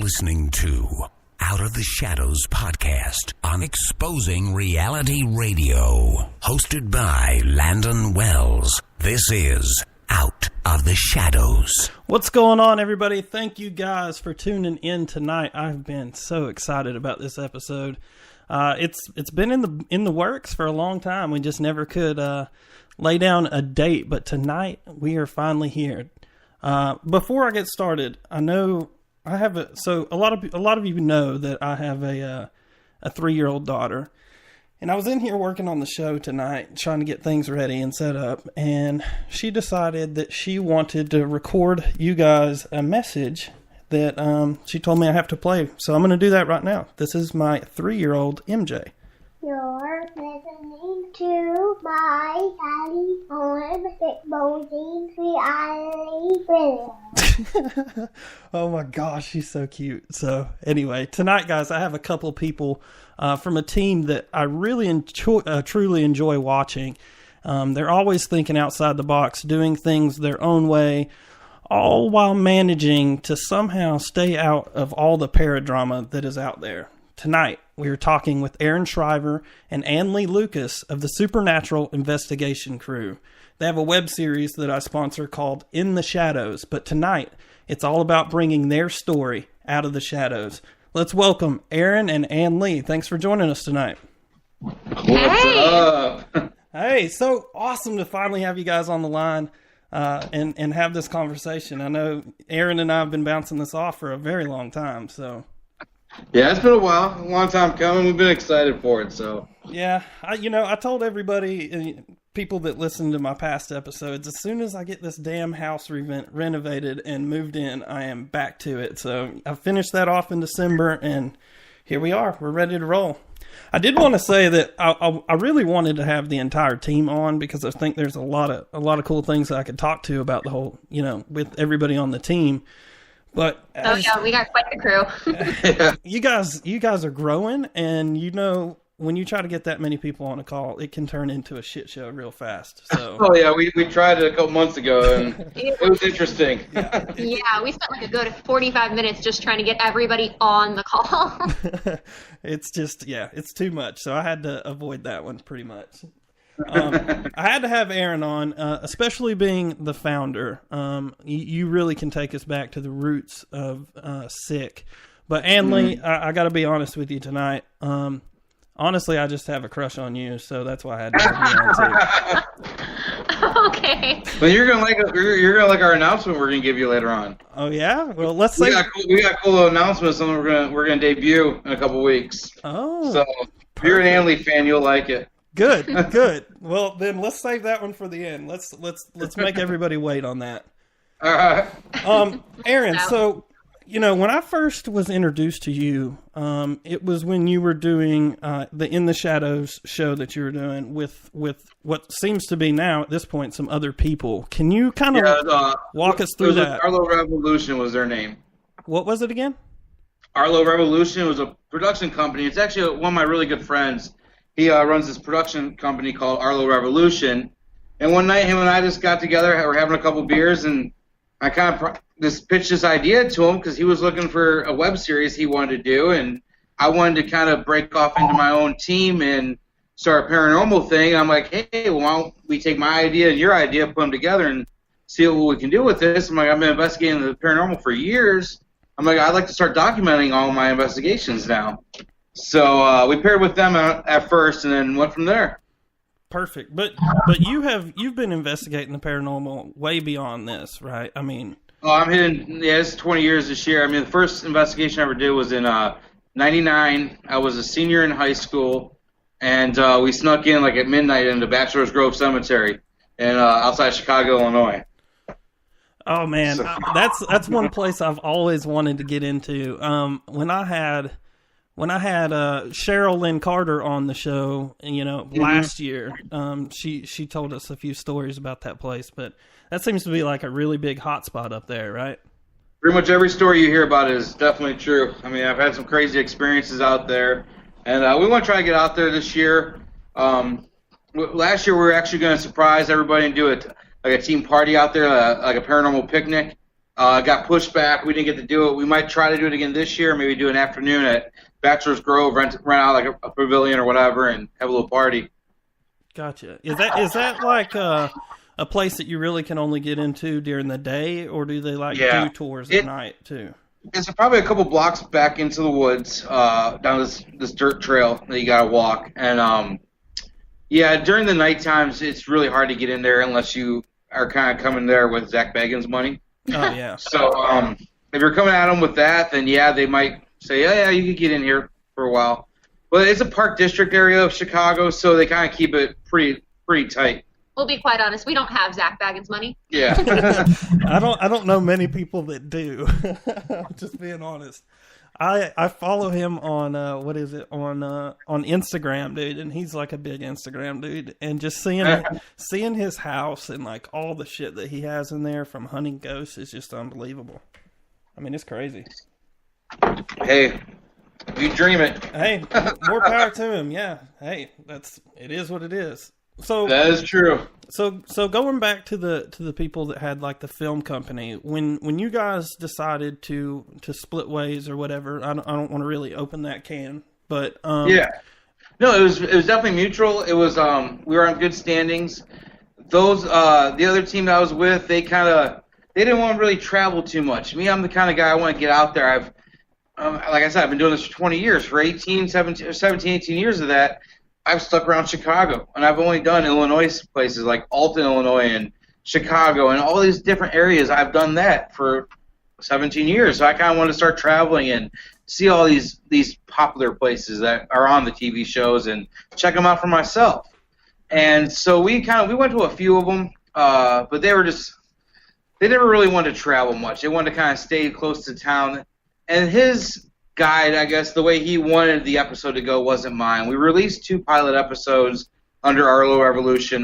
listening to Out of the Shadows podcast on Exposing Reality Radio, hosted by Landon Wells. This is Out of the Shadows. What's going on, everybody? Thank you guys for tuning in tonight. I've been so excited about this episode. It's been in the works for a long time. We just never could lay down a date, but tonight we are finally here. Before I get started, I know I have a lot of you know that I have a 3-year-old daughter, and I was in here working on the show tonight, trying to get things ready and set up, and she decided that she wanted to record you guys a message that she told me I have to play. So I'm going to do that right now. This is my 3-year-old MJ. You're listening to my daddy on Exposing Reality Radio. Oh my gosh, she's so cute. So anyway, tonight, guys, I have a couple people from a team that I really truly enjoy watching. They're always thinking outside the box, doing things their own way, all while managing to somehow stay out of all the paradrama that is out there. Tonight, we are talking with Aaron Shriver and Annley Lucas of the Supernatural Investigation Crew. They have a web series that I sponsor called In the Shadows, but tonight, it's all about bringing their story out of the shadows. Let's welcome Aaron and Annley. Thanks for joining us tonight. What's up? Hey, so awesome to finally have you guys on the line and have this conversation. I know Aaron and I have been bouncing this off for a very long time, so... Yeah, it's been a while, a long time coming. We've been excited for it, so. Yeah, I told everybody, people that listen to my past episodes, as soon as I get this damn house renovated and moved in, I am back to it. So I finished that off in December, and here we are. We're ready to roll. I did want to say that I really wanted to have the entire team on because I think there's a lot of cool things that I could talk to about the whole, with everybody on the team. But we got quite the crew. You guys are growing, and when you try to get that many people on a call, it can turn into a shit show real fast. So. Oh yeah, we tried it a couple months ago, and it was interesting. Yeah, we spent like a good 45 minutes just trying to get everybody on the call. It's just it's too much. So I had to avoid that one pretty much. I had to have Aaron on, especially being the founder. You really can take us back to the roots of SIC. But Annley, I got to be honest with you tonight. Honestly, I just have a crush on you, so that's why I had to have you on too. Okay. But you're gonna like our announcement we're gonna give you later on. Oh yeah, well let's say we got cool announcements. Something we're gonna debut in a couple weeks. Oh, so if you're an Annley fan, you'll like it. Good. Well, then let's save that one for the end. Let's make everybody wait on that. All right. Aaron, so when I first was introduced to you, it was when you were doing the In the Shadows show that you were doing with what seems to be now at this point some other people. Can you kind of walk us through that? Arlo Revolution was their name. What was it again? Arlo Revolution was a production company. It's actually one of my really good friends. He runs this production company called Arlo Revolution. And one night, him and I just got together. We're having a couple beers, and I kind of just pitched this idea to him because he was looking for a web series he wanted to do, and I wanted to kind of break off into my own team and start a paranormal thing. And I'm like, hey, well, why don't we take my idea and your idea, put them together, and see what we can do with this? I'm like, I've been investigating the paranormal for years. I'm like, I'd like to start documenting all my investigations now. So we paired with them at first, and then went from there. Perfect, but you've been investigating the paranormal way beyond this, right? I mean, I'm hitting it's 20 years this year. I mean, the first investigation I ever did was in '99. I was a senior in high school, and we snuck in like at midnight into Bachelor's Grove Cemetery, and outside Chicago, Illinois. Oh man, that's one place I've always wanted to get into. When I had Cheryl Lynn Carter on the show, last year, she told us a few stories about that place, but that seems to be like a really big hot spot up there, right? Pretty much every story you hear about is definitely true. I mean, I've had some crazy experiences out there, and we want to try to get out there this year. Last year we were actually going to surprise everybody and do a team party out there, like a paranormal picnic. Got pushed back. We didn't get to do it. We might try to do it again this year. Maybe do an afternoon at Bachelor's Grove, rent out like a pavilion or whatever, and have a little party. Gotcha. Is that like a place that you really can only get into during the day, or do they do tours at night too? It's probably a couple blocks back into the woods, down this dirt trail that you gotta walk. And during the night times, it's really hard to get in there unless you are kind of coming there with Zach Bagans money. Oh yeah. So if you're coming at them with that, then they might say, yeah, you could get in here for a while. But it's a Park District area of Chicago, so they kind of keep it pretty tight. We'll be quite honest. We don't have Zach Bagans money. Yeah. I don't know many people that do. Just being honest. I follow him on on Instagram, dude, and he's like a big Instagram dude. And just seeing his house and like all the shit that he has in there from hunting ghosts is just unbelievable. I mean, it's crazy. Hey, you dream it. Hey, more power to him. Yeah. Hey, it is what it is. So that is true. So going back to the people that had like the film company, when you guys decided to split ways or whatever, I don't want to really open that can, but no, it was definitely mutual. It was we were on good standings. Those the other team that I was with, they didn't want to really travel too much. Me, I'm the kind of guy I want to get out there. I've like I said, I've been doing this for 20 years. For 17, 18 years of that, I've stuck around Chicago, and I've only done Illinois places like Alton, Illinois, and Chicago, and all these different areas. I've done that for 17 years, so I kind of want to start traveling and see all these popular places that are on the TV shows and check them out for myself. And so we went to a few of them, but they never really wanted to travel much. They wanted to kind of stay close to town, and his guide, I guess, the way he wanted the episode to go wasn't mine. We released 2 pilot episodes under Arlo Revolution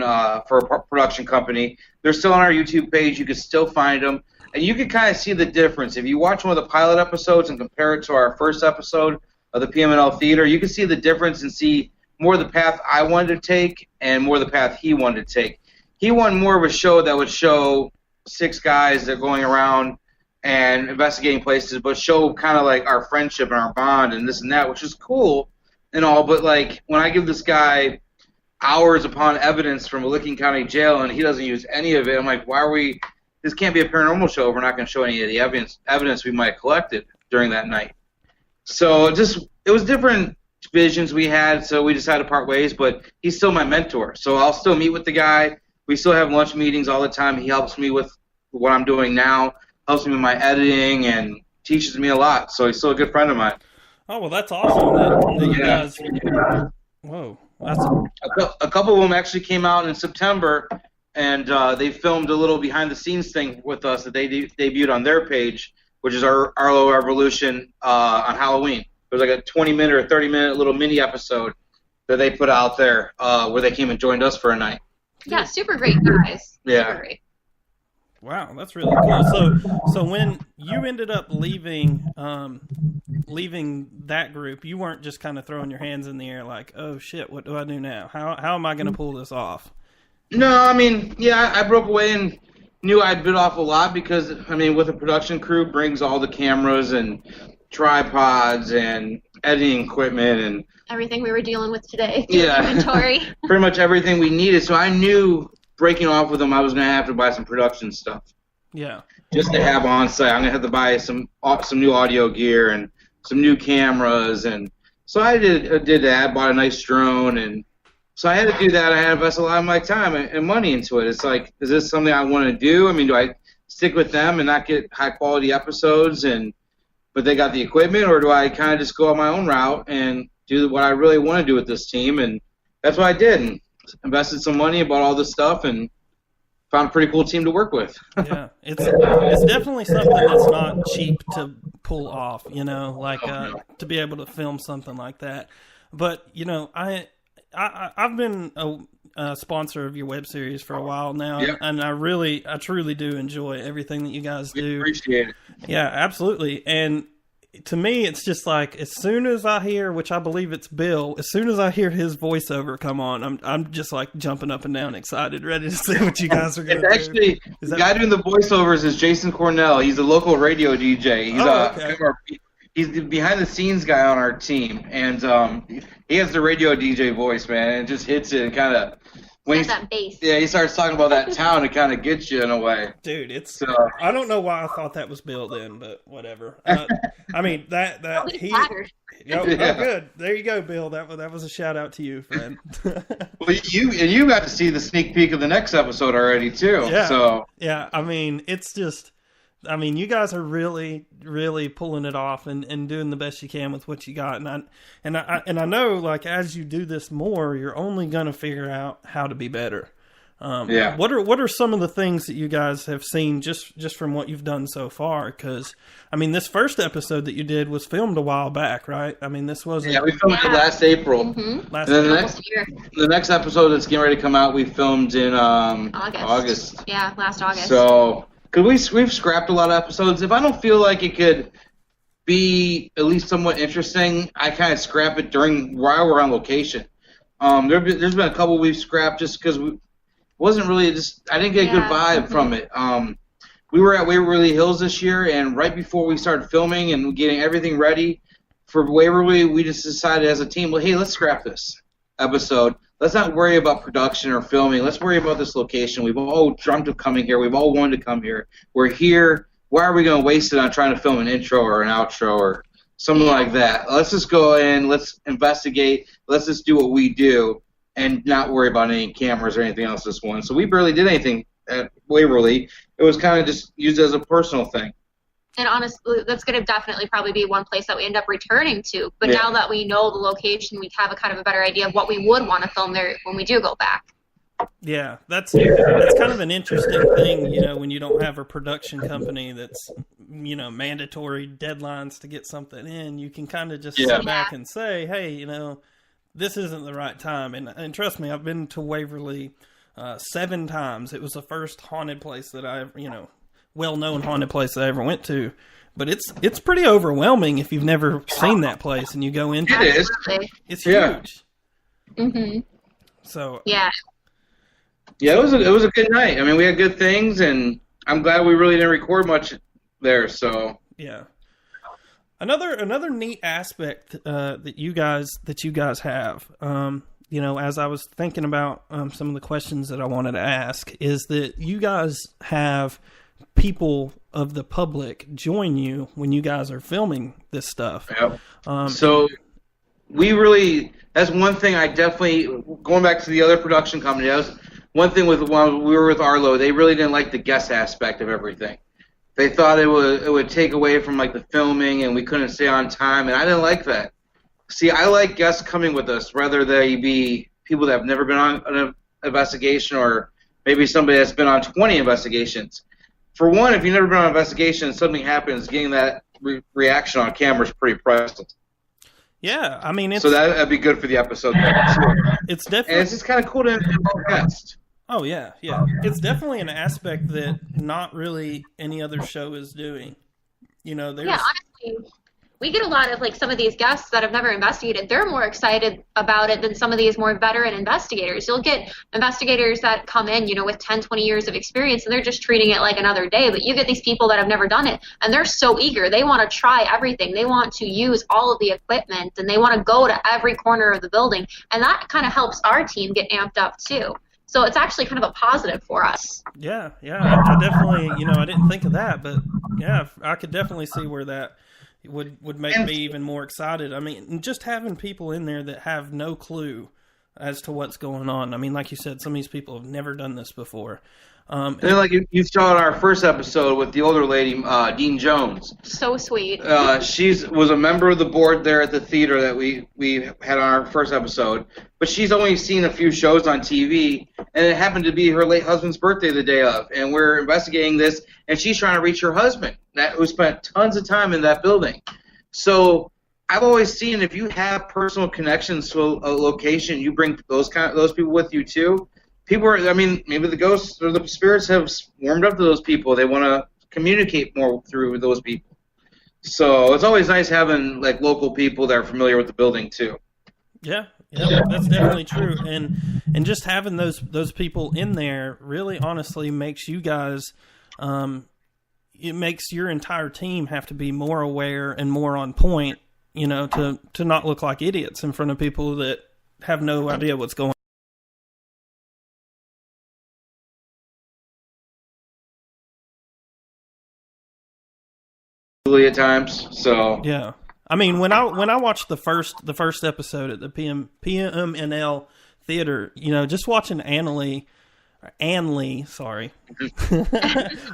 for a production company. They're still on our YouTube page. You can still find them. And you can kind of see the difference. If you watch one of the pilot episodes and compare it to our first episode of the PMNL Theater, you can see the difference and see more the path I wanted to take and more the path he wanted to take. He wanted more of a show that would show 6 guys that are going around and investigating places, but show kind of like our friendship and our bond and this and that, which is cool and all, but like when I give this guy hours upon evidence from a Licking County jail and he doesn't use any of it, I'm like, this can't be a paranormal show if we're not going to show any of the evidence we might have collected during that night. So it was different visions we had, so we decided to part ways, but he's still my mentor, so I'll still meet with the guy. We still have lunch meetings all the time. He helps me with what I'm doing now, helps me with my editing, and teaches me a lot. So he's still a good friend of mine. Oh, well, that's awesome that you guys... Whoa. A couple of them actually came out in September, and they filmed a little behind-the-scenes thing with us that they debuted on their page, which is our Arlo Revolution on Halloween. It was like a 20-minute or 30-minute little mini episode that they put out there where they came and joined us for a night. Yeah, super great guys. Yeah. Super great. Wow, that's really cool. So when you ended up leaving that group, you weren't just kind of throwing your hands in the air like, oh shit, what do I do now? How am I going to pull this off? No, I mean, I broke away and knew I'd bit off a lot because, I mean, with a production crew brings all the cameras and tripods and editing equipment and everything we were dealing with today. Yeah. Inventory. Pretty much everything we needed. So I knew breaking off with them, I was going to have to buy some production stuff. Yeah. Just to have on site. I'm going to have to buy some new audio gear and some new cameras. And so I did that, bought a nice drone. And so I had to do that. I had to invest a lot of my time and money into it. It's like, is this something I want to do? I mean, do I stick with them and not get high-quality episodes but they got the equipment, or do I kind of just go on my own route and do what I really want to do with this team? And that's what I did. And invested some money and bought all this stuff and found a pretty cool team to work with. Yeah, it's definitely something that's not cheap to pull off, to be able to film something like that. But, I've been a sponsor of your web series for a while now, yep. And I truly do enjoy everything that you guys do. Appreciate it. Yeah, absolutely. And to me, it's just like as soon as I hear, which I believe it's Bill, as soon as I hear his voiceover come on, I'm just like jumping up and down, excited, ready to see what you guys are going to do. Actually, the guy doing the voiceovers is Jason Cornell. He's a local radio DJ. He's he's the behind the scenes guy on our team, and he has the radio DJ voice, man. And it just hits it and kind of. When that bass. Yeah, he starts talking about that town, it kind of gets you in a way. Dude, I don't know why I thought that was Bill then, but whatever. I mean, he... Oh, good. There you go, Bill. That was a shout-out to you, friend. Well, you got to see the sneak peek of the next episode already, too. Yeah, so. Yeah, I mean, it's just... I mean, you guys are really, really pulling it off and doing the best you can with what you got. And I know, like, as you do this more, you're only going to figure out how to be better. Yeah. What are some of the things that you guys have seen just from what you've done so far? Because, I mean, this first episode that you did was filmed a while back, right? I mean, this wasn't... Yeah, we filmed it last April. Mm-hmm. Last and April. The next episode that's getting ready to come out, we filmed in August. Yeah, last August. So... Because we've scrapped a lot of episodes. If I don't feel like it could be at least somewhat interesting, I kind of scrap it while we're on location. There's been a couple we've scrapped just because it wasn't really I didn't get a good vibe from it. We were at Waverly Hills this year, and right before we started filming and getting everything ready for Waverly, we just decided as a team, well, hey, let's scrap this episode. Let's not worry about production or filming. Let's worry about this location. We've all dreamt of coming here. We've all wanted to come here. We're here. Why are we going to waste it on trying to film an intro or an outro or something like that? Let's just go in. Let's investigate. Let's just do what we do and not worry about any cameras or anything else this one. So we barely did anything at Waverly. It was kind of just used as a personal thing. And honestly, that's going to definitely probably be one place that we end up returning to. But now that we know the location, we have a kind of a better idea of what we would want to film there when we do go back. Yeah, that's kind of an interesting thing, when you don't have a production company that's, mandatory deadlines to get something in. You can kind of just sit back and say, hey, this isn't the right time. And trust me, I've been to Waverly 7 times. It was the first haunted place that I, well-known haunted place I ever went to, but it's pretty overwhelming if you've never seen that place and you go into it. It is. It's huge. Mm-hmm. So yeah, it was a good night. I mean, we had good things, and I'm glad we really didn't record much there. So yeah, another neat aspect that you guys have. As I was thinking about some of the questions that I wanted to ask, is that you guys have people of the public join you when you guys are filming this stuff. Yep. So that's one thing I definitely, going back to the other production company, that was one thing when we were with Arlo, they really didn't like the guest aspect of everything. They thought it would take away from like the filming and we couldn't stay on time, and I didn't like that. See, I like guests coming with us, whether they be people that have never been on an investigation or maybe somebody that's been on 20 investigations. For one, if you've never been on an investigation and something happens, getting that reaction on camera is pretty priceless. Yeah, I mean, so that'd be good for the episode. It's definitely, and it's just kind of cool to involve guests. Oh yeah. It's definitely an aspect that not really any other show is doing. Honestly, we get a lot of some of these guests that have never investigated. They're more excited about it than some of these more veteran investigators. You'll get investigators that come in, with 10, 20 years of experience, and they're just treating it like another day. But you get these people that have never done it, and they're so eager. They want to try everything. They want to use all of the equipment, and they want to go to every corner of the building. And that kind of helps our team get amped up, too. So it's actually kind of a positive for us. Yeah. I definitely, I didn't think of that, but yeah, I could definitely see where that would make me even more excited. I mean, just having people in there that have no clue as to what's going on. I mean, like you said, some of these people have never done this before. And like you saw in our first episode with the older lady, Dean Jones. So sweet. She was a member of the board there at the theater that we had on our first episode, but she's only seen a few shows on TV, and it happened to be her late husband's birthday the day of, and we're investigating this, and she's trying to reach her husband, who spent tons of time in that building. So I've always seen if you have personal connections to a location, you bring those people with you too. Maybe the ghosts or the spirits have warmed up to those people. They want to communicate more through those people. So it's always nice having like local people that are familiar with the building too. Yeah, that's definitely true. And just having those people in there really honestly makes you guys, it makes your entire team have to be more aware and more on point, to not look like idiots in front of people that have no idea what's going on. At times, so Yeah. I mean, when I watched the first episode at the PMNL theater, just watching Annley, sorry,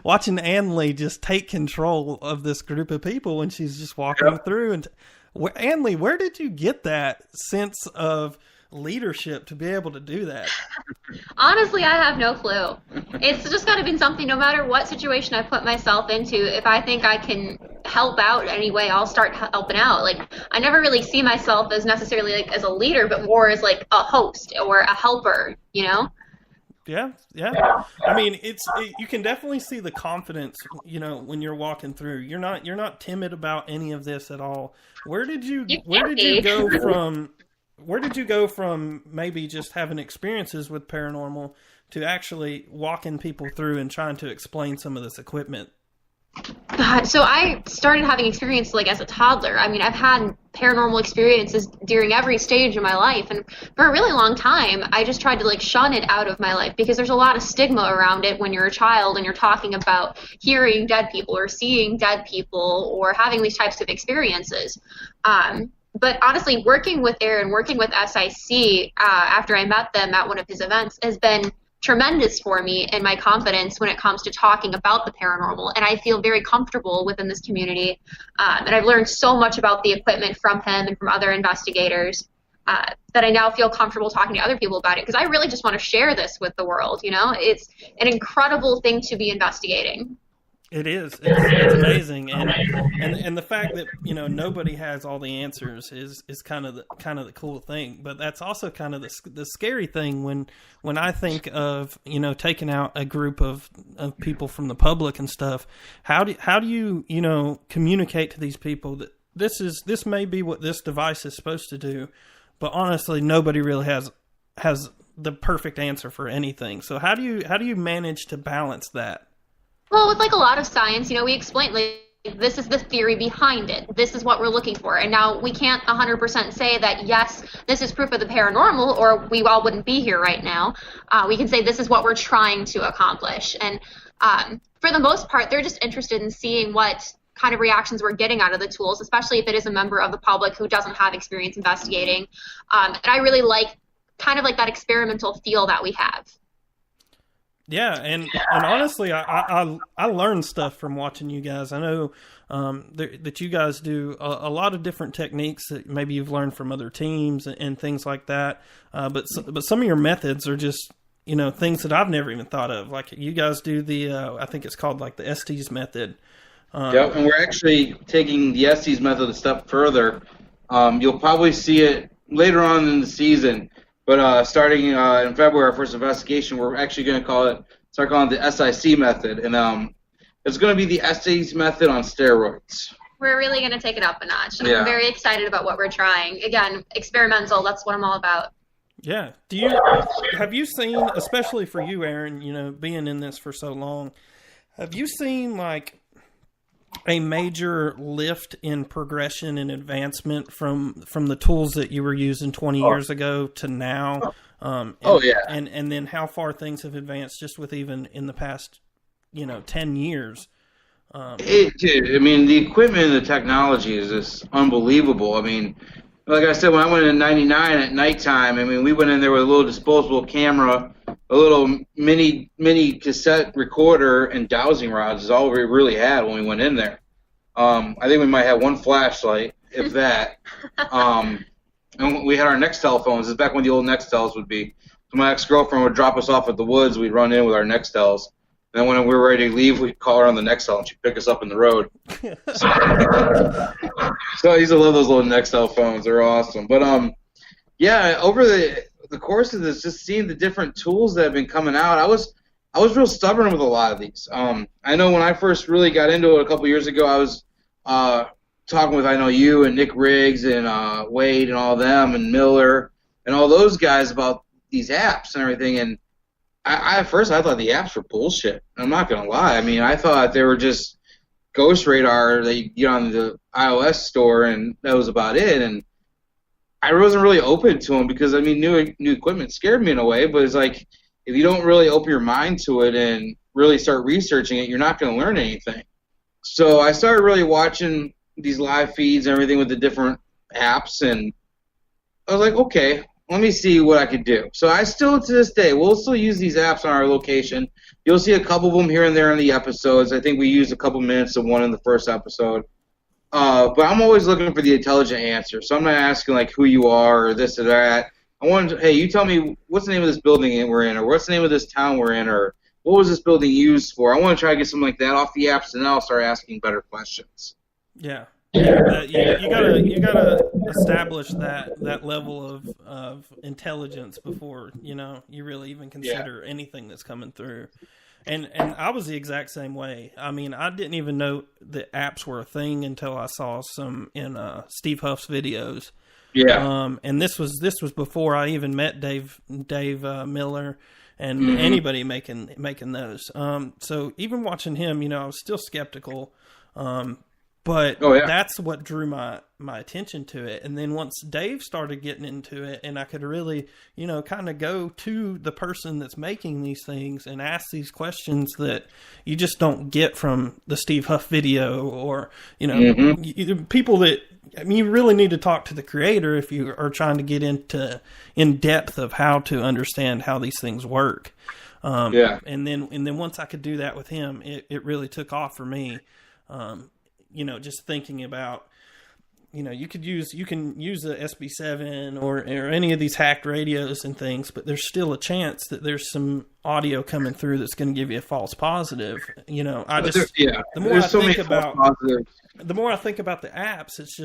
watching Annley just take control of this group of people when she's just walking through. And Annley, where did you get that sense of leadership to be able to do that? Honestly, I have no clue. It's just got to be something, no matter what situation I put myself into, if I think I can help out anyway, I'll start helping out. Like, I never really see myself as necessarily like as a leader, but more as like a host or a helper, Yeah. I mean, you can definitely see the confidence, when you're walking through. You're not timid about any of this at all. Where did you go from maybe just having experiences with paranormal to actually walking people through and trying to explain some of this equipment? God, so I started having experiences like as a toddler. I mean, I've had paranormal experiences during every stage of my life, and for a really long time, I just tried to like shun it out of my life because there's a lot of stigma around it when you're a child and you're talking about hearing dead people or seeing dead people or having these types of experiences. But honestly, working with Aaron, working with SIC after I met them at one of his events has been tremendous for me and my confidence when it comes to talking about the paranormal. And I feel very comfortable within this community. And I've learned so much about the equipment from him and from other investigators that I now feel comfortable talking to other people about it because I really just want to share this with the world. It's an incredible thing to be investigating. It is. It's amazing, and the fact that nobody has all the answers is kind of the cool thing. But that's also kind of the scary thing when I think of taking out a group of people from the public and stuff. How do you communicate to these people that this may be what this device is supposed to do, but honestly nobody really has the perfect answer for anything. So how do you manage to balance that? Well, with like a lot of science, we explain like this is the theory behind it. This is what we're looking for. And now we can't 100% say that, yes, this is proof of the paranormal or we all wouldn't be here right now. We can say this is what we're trying to accomplish. And for the most part, they're just interested in seeing what kind of reactions we're getting out of the tools, especially if it is a member of the public who doesn't have experience investigating. And I really like kind of like that experimental feel that we have. Yeah, and honestly, I learned stuff from watching you guys. I know that you guys do a lot of different techniques that maybe you've learned from other teams and things like that. But some of your methods are just things that I've never even thought of. Like you guys do the I think it's called like the Estes method. Yep, and we're actually taking the Estes method a step further. You'll probably see it later on in the season. But starting in February, our first investigation, we're actually going to start calling it the SIC method. And it's going to be the Estes method on steroids. We're really going to take it up a notch. Yeah. I'm very excited about what we're trying. Again, experimental, that's what I'm all about. Yeah. Have you seen, especially for you, Aaron, being in this for so long, have you seen like a major lift in progression and advancement from the tools that you were using 20 years ago to now? And then how far things have advanced just with even in the past, 10 years. The equipment and the technology is just unbelievable. I mean, like I said, when I went in 99 at nighttime, we went in there with a little disposable camera, a little mini cassette recorder, and dowsing rods is all we really had when we went in there. I think we might have one flashlight, if that. And we had our Nextel phones. This is back when the old Nextels would be. So my ex-girlfriend would drop us off at the woods. We'd run in with our Nextels. And then when we were ready to leave, we'd call her on the Nextel, and she'd pick us up in the road. So I used to love those little Nextel phones. They're awesome. But, over the course of this, just seeing the different tools that have been coming out, I was real stubborn with a lot of these. I know when I first really got into it a couple years ago, I was talking with, I know you and Nick Riggs and Wade and all them and Miller and all those guys about these apps and everything. And at first I thought the apps were bullshit. I'm not going to lie. I mean, I thought they were just Ghost Radar that you get on the iOS store and that was about it. And I wasn't really open to them because, I mean, new equipment scared me in a way, but it's like if you don't really open your mind to it and really start researching it, you're not going to learn anything. So I started really watching these live feeds and everything with the different apps, and I was like, okay, let me see what I could do. So I still, to this day, we'll still use these apps on our location. You'll see a couple of them here and there in the episodes. I think we used a couple minutes of one in the first episode. But I'm always looking for the intelligent answer. So I'm not asking, like, who you are or this or that. I want to, hey, you tell me what's the name of this building we're in, or what's the name of this town we're in, or what was this building used for? I want to try to get something like that off the apps, and then I'll start asking better questions. Yeah. You gotta establish that level of intelligence before you really even consider anything that's coming through. And I was the exact same way. I mean, I didn't even know that apps were a thing until I saw some in Steve Huff's videos. Yeah. And this was before I even met Dave Miller and anybody making those. So even watching him, I was still skeptical. But that's what drew my attention to it. And then once Dave started getting into it and I could really, kind of go to the person that's making these things and ask these questions that you just don't get from the Steve Huff video or, people that, you really need to talk to the creator if you are trying to get in depth of how to understand how these things work. And then once I could do that with him, it really took off for me. Just thinking about, you can use the SB7 or any of these hacked radios and things, but there's still a chance that there's some audio coming through that's going to give you a false positive. The more I think about the apps, it's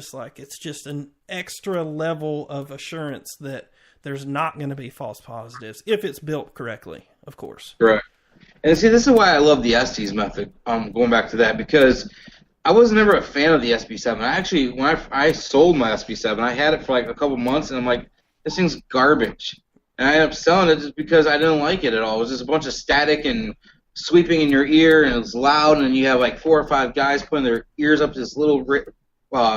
just an extra level of assurance that there's not going to be false positives if it's built correctly, of course. Right. And see, this is why I love the Estes method. Going back to that, because I was never a fan of the SB7. I actually, when I sold my SB7, I had it for like a couple months, and I'm like, this thing's garbage. And I ended up selling it just because I didn't like it at all. It was just a bunch of static and sweeping in your ear, and it was loud, and you have like 4 or 5 guys putting their ears up to this little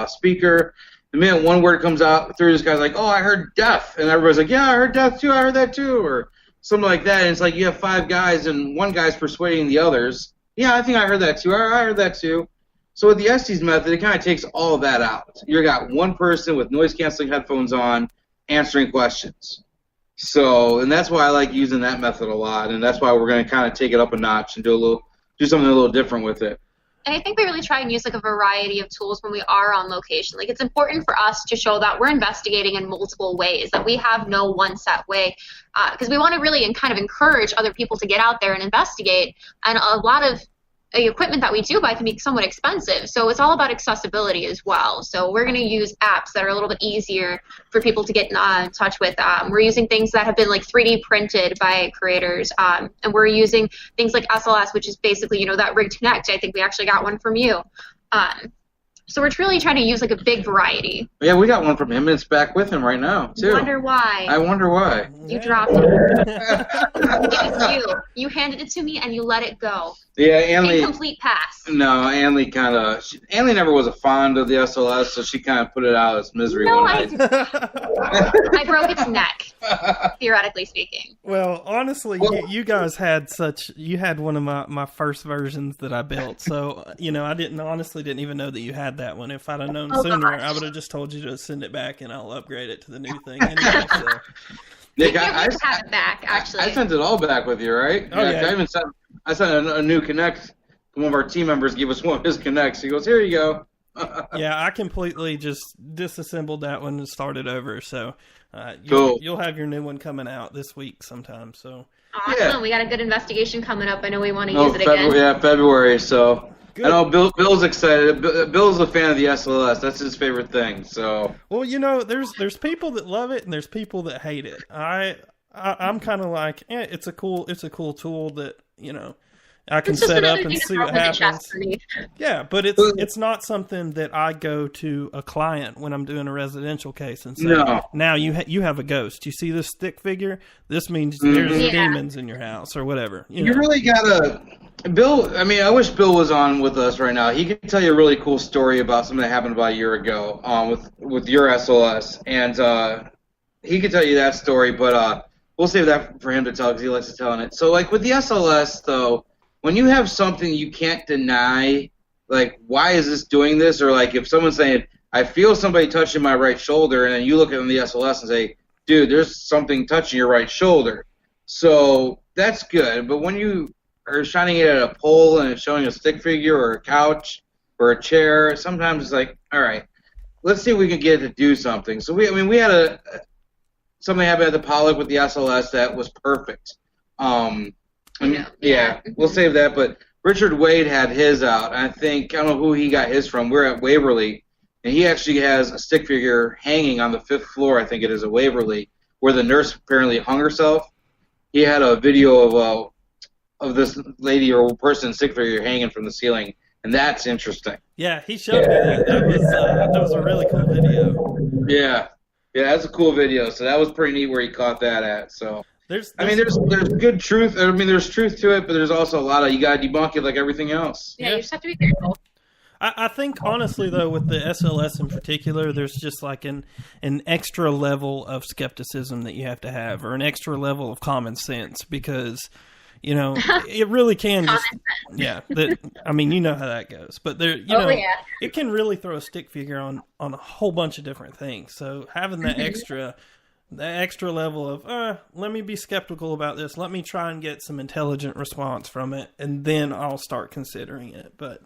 speaker. The minute one word comes out through, this guy's like, oh, I heard death. And everybody's like, yeah, I heard death too, I heard that too, or something like that. And it's like you have 5 guys, and one guy's persuading the others. Yeah, I think I heard that too, I heard that too. So with the Estes method, it kind of takes all of that out. You got one person with noise-canceling headphones on answering questions. So, and that's why I like using that method a lot, and that's why we're going to kind of take it up a notch and do something a little different with it. And I think we really try and use like a variety of tools when we are on location. Like, it's important for us to show that we're investigating in multiple ways, that we have no one set way, because we want to really kind of encourage other people to get out there and investigate. And a lot of the equipment that we do buy can be somewhat expensive, so it's all about accessibility as well. So we're going to use apps that are a little bit easier for people to get in touch with. We're using things that have been like 3D printed by creators, and we're using things like SLS, which is basically that Rig Connect. I think we actually got one from you. So we're really trying to use like a big variety. Yeah, we got one from him, and it's back with him right now, too. Wonder why. I wonder why. You dropped it. It's you. You handed it to me, and you let it go. Yeah, Annley. Incomplete pass. No, Annley Annley never was a fond of the SLS, so she kind of put it out as misery one night. I broke its neck, theoretically speaking. Well, honestly, you guys had one of my first versions that I built, so I didn't even know that you had that one. If I'd have known sooner, I would have just told you to send it back, and I'll upgrade it to the new thing. Anyway, so. Nick, I have it back, actually. I sent it all back with you, right? Oh, yeah. I sent a new Connect. One of our team members gave us one of his Connects. He goes, here you go. Yeah, I completely just disassembled that one and started over. So cool. You'll have your new one coming out this week sometime. So awesome. Yeah. We got a good investigation coming up. I know we want to use it again. Yeah, February. So good. I know Bill's excited. Bill's a fan of the SLS. That's his favorite thing. So well, there's people that love it and there's people that hate it. I'm kind of like, it's a cool tool that I can It's just set up another and thing to see throw what in the happens. chest for me. Yeah, but it's not something that I go to a client when I'm doing a residential case and say, No. now you have a ghost. You see this stick figure? This means there's Yeah. demons in your house or whatever. You You know? really gotta, Bill. I mean, I wish Bill was on with us right now. He could tell you a really cool story about something that happened about a year ago, with your SLS, and he could tell you that story. But we'll save that for him to tell because he likes to tell it. So, like with the SLS, though, when you have something you can't deny, like why is this doing this, or like if someone's saying, I feel somebody touching my right shoulder, and then you look at the SLS and say, dude, there's something touching your right shoulder. So that's good. But when you are shining it at a pole and it's showing a stick figure or a couch or a chair, sometimes it's like, all right, let's see if we can get it to do something. So we had something happen at the Pollock with the SLS that was perfect. Yeah, we'll save that. But Richard Wade had his out. I don't know who he got his from. We're at Waverly, and he actually has a stick figure hanging on the 5th floor, I think it is, at Waverly, where the nurse apparently hung herself. He had a video of this lady or person stick figure hanging from the ceiling, and that's interesting. Yeah, he showed me that. That was a really cool video. Yeah, that's a cool video. So that was pretty neat where he caught that at. So There's good truth. I mean, there's truth to it, but there's also a lot of you gotta debunk it like everything else. Yeah, you just have to be careful. I think honestly though, with the SLS in particular, there's just like an extra level of skepticism that you have to have, or an extra level of common sense, because it really can just I mean, you know how that goes, but it can really throw a stick figure on a whole bunch of different things. So having that extra level of let me be skeptical about this, let me try and get some intelligent response from it, and then I'll start considering it. But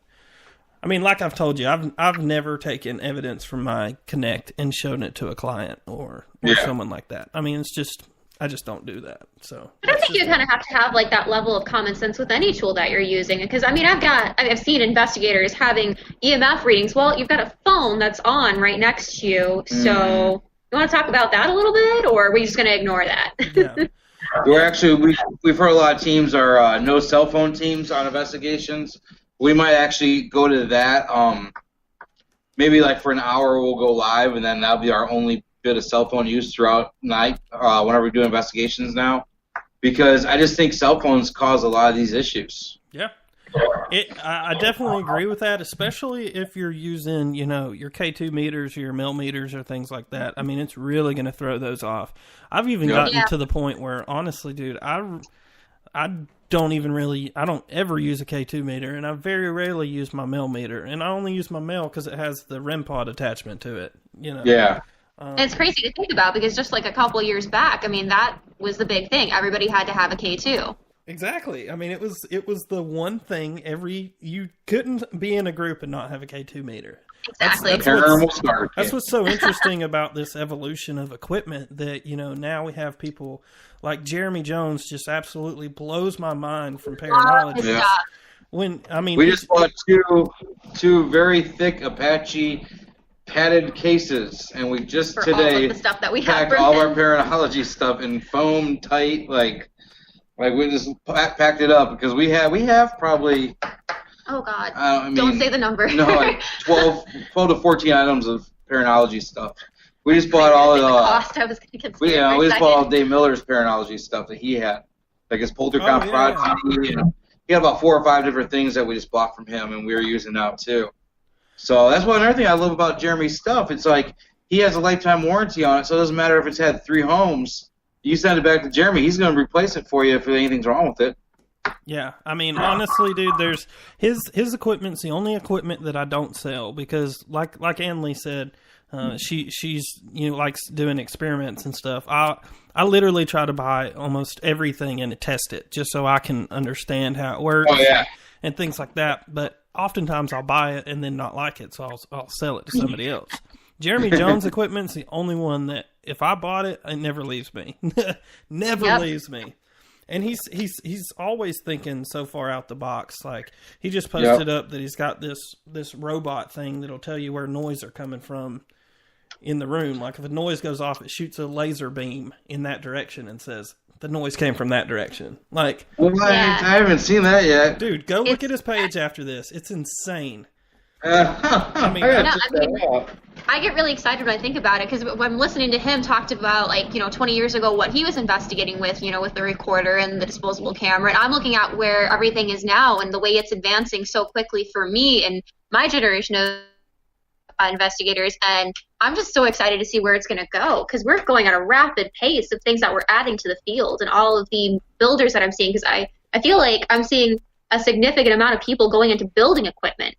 I mean, like I've told you, I've never taken evidence from my Connect and shown it to a client or someone like that. I mean, I just don't do that. So, but I think you kind of have to have like that level of common sense with any tool that you're using. Because I mean, I've seen investigators having EMF readings. Well, you've got a phone that's on right next to you. So, you want to talk about that a little bit, or are we just going to ignore that? Yeah. We've heard a lot of teams are no cell phone teams on investigations. We might actually go to that. Maybe like for an hour we'll go live, and then that'll be our only bit of cell phone use throughout the night whenever we do investigations now, because I just think cell phones cause a lot of these issues. Yeah. I definitely agree with that, especially if you're using, your K2 meters or your mil meters or things like that. I mean, it's really going to throw those off. I've even gotten to the point where, honestly, dude, I don't ever use a K2 meter, and I very rarely use my mil meter, and I only use my mil because it has the REM pod attachment to it. Yeah. And it's crazy to think about, because just like a couple years back, I mean, that was the big thing. Everybody had to have a K2. Exactly. I mean, it was the one thing you couldn't be in a group and not have a K2 meter. Exactly. That's what's so interesting about this evolution of equipment, that, now we have people like Jeremy Jones just absolutely blows my mind from paranology. Yeah. We just bought two very thick Apache padded cases, and we just for today all of the stuff that we packed have all of our paranology stuff in foam tight, like we just packed it up, because we have probably, oh God, don't say the number. No, like 12 to 14 items of paranology stuff. We just bought all of the cost. I was going to get scared. We just bought all Dave Miller's paranology stuff that he had, like his Poltercom Prodigy, and he had about 4 or 5 different things that we just bought from him, and we were using now too. So that's another thing I love about Jeremy's stuff. It's like he has a lifetime warranty on it, so it doesn't matter if it's had 3 homes. You send it back to Jeremy, he's going to replace it for you if anything's wrong with it. Yeah, I mean, honestly, dude, there's his equipment's the only equipment that I don't sell, because like Annley said, she's likes doing experiments and stuff. I literally try to buy almost everything and test it just so I can understand how it works. Oh, yeah. And things like that. But oftentimes I'll buy it and then not like it, so I'll sell it to somebody else. Jeremy Jones' equipment's the only one that if I bought it, it never leaves me. Never leaves me. And he's always thinking so far out the box. Like, he just posted up that he's got this robot thing that'll tell you where noise are coming from in the room. Like, if a noise goes off, it shoots a laser beam in that direction and says, The noise came from that direction. Like, Well, Yeah. I haven't seen that yet. dude, go look at his page after this. It's insane. I mean, gotta No, check I mean- that out. I get really excited when I think about it because when I'm listening to him talked about 20 years ago what he was investigating with with the recorder and the disposable camera, and I'm looking at where everything is now and the way it's advancing so quickly for me and my generation of investigators, and I'm just so excited to see where it's going to go because we're going at a rapid pace of things that we're adding to the field and all of the builders that I'm seeing because I feel like I'm seeing a significant amount of people going into building equipment.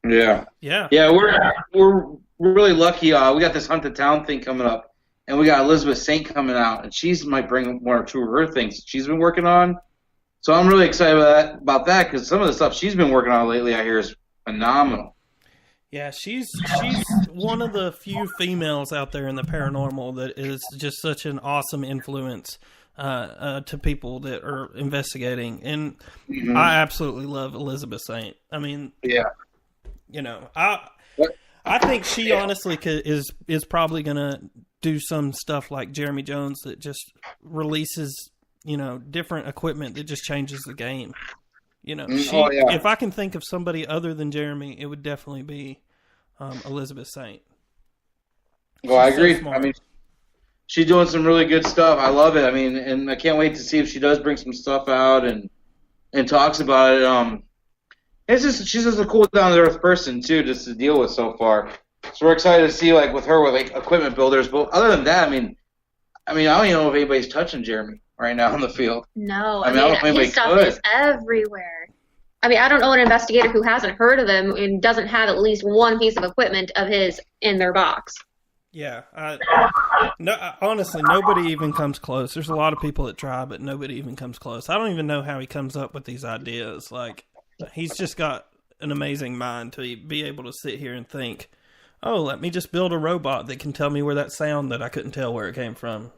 Yeah. Yeah. Yeah, we're really lucky. We got this Haunted Town thing coming up, and we got Elizabeth Saint coming out, and she's might bring one or two of her things she's been working on. So I'm really excited about that because some of the stuff she's been working on lately, I hear, is phenomenal. Yeah, she's one of the few females out there in the paranormal that is just such an awesome influence to people that are investigating, and I absolutely love Elizabeth Saint. I mean, Yeah. I think she honestly is probably gonna do some stuff like Jeremy Jones that just releases different equipment that just changes the game. If I can think of somebody other than Jeremy, it would definitely be Elizabeth Saint. Well, I She's so agree. smart. I mean, she's doing some really good stuff. I love it. I mean, and I can't wait to see if she does bring some stuff out and talks about it. She's just a cool down to earth person too, just to deal with so far. So we're excited to see with her with equipment builders. But other than that, I mean, I don't even know if anybody's touching Jeremy right now in the field. No, I don't know if anybody his stuff could. is everywhere. I mean, I don't know an investigator who hasn't heard of him and doesn't have at least one piece of equipment of his in their box. Yeah, honestly, nobody even comes close. There's a lot of people that try, but nobody even comes close. I don't even know how he comes up with these ideas. Like, he's just got an amazing mind to be able to sit here and think, oh, let me just build a robot that can tell me where that sound that I couldn't tell where it came from.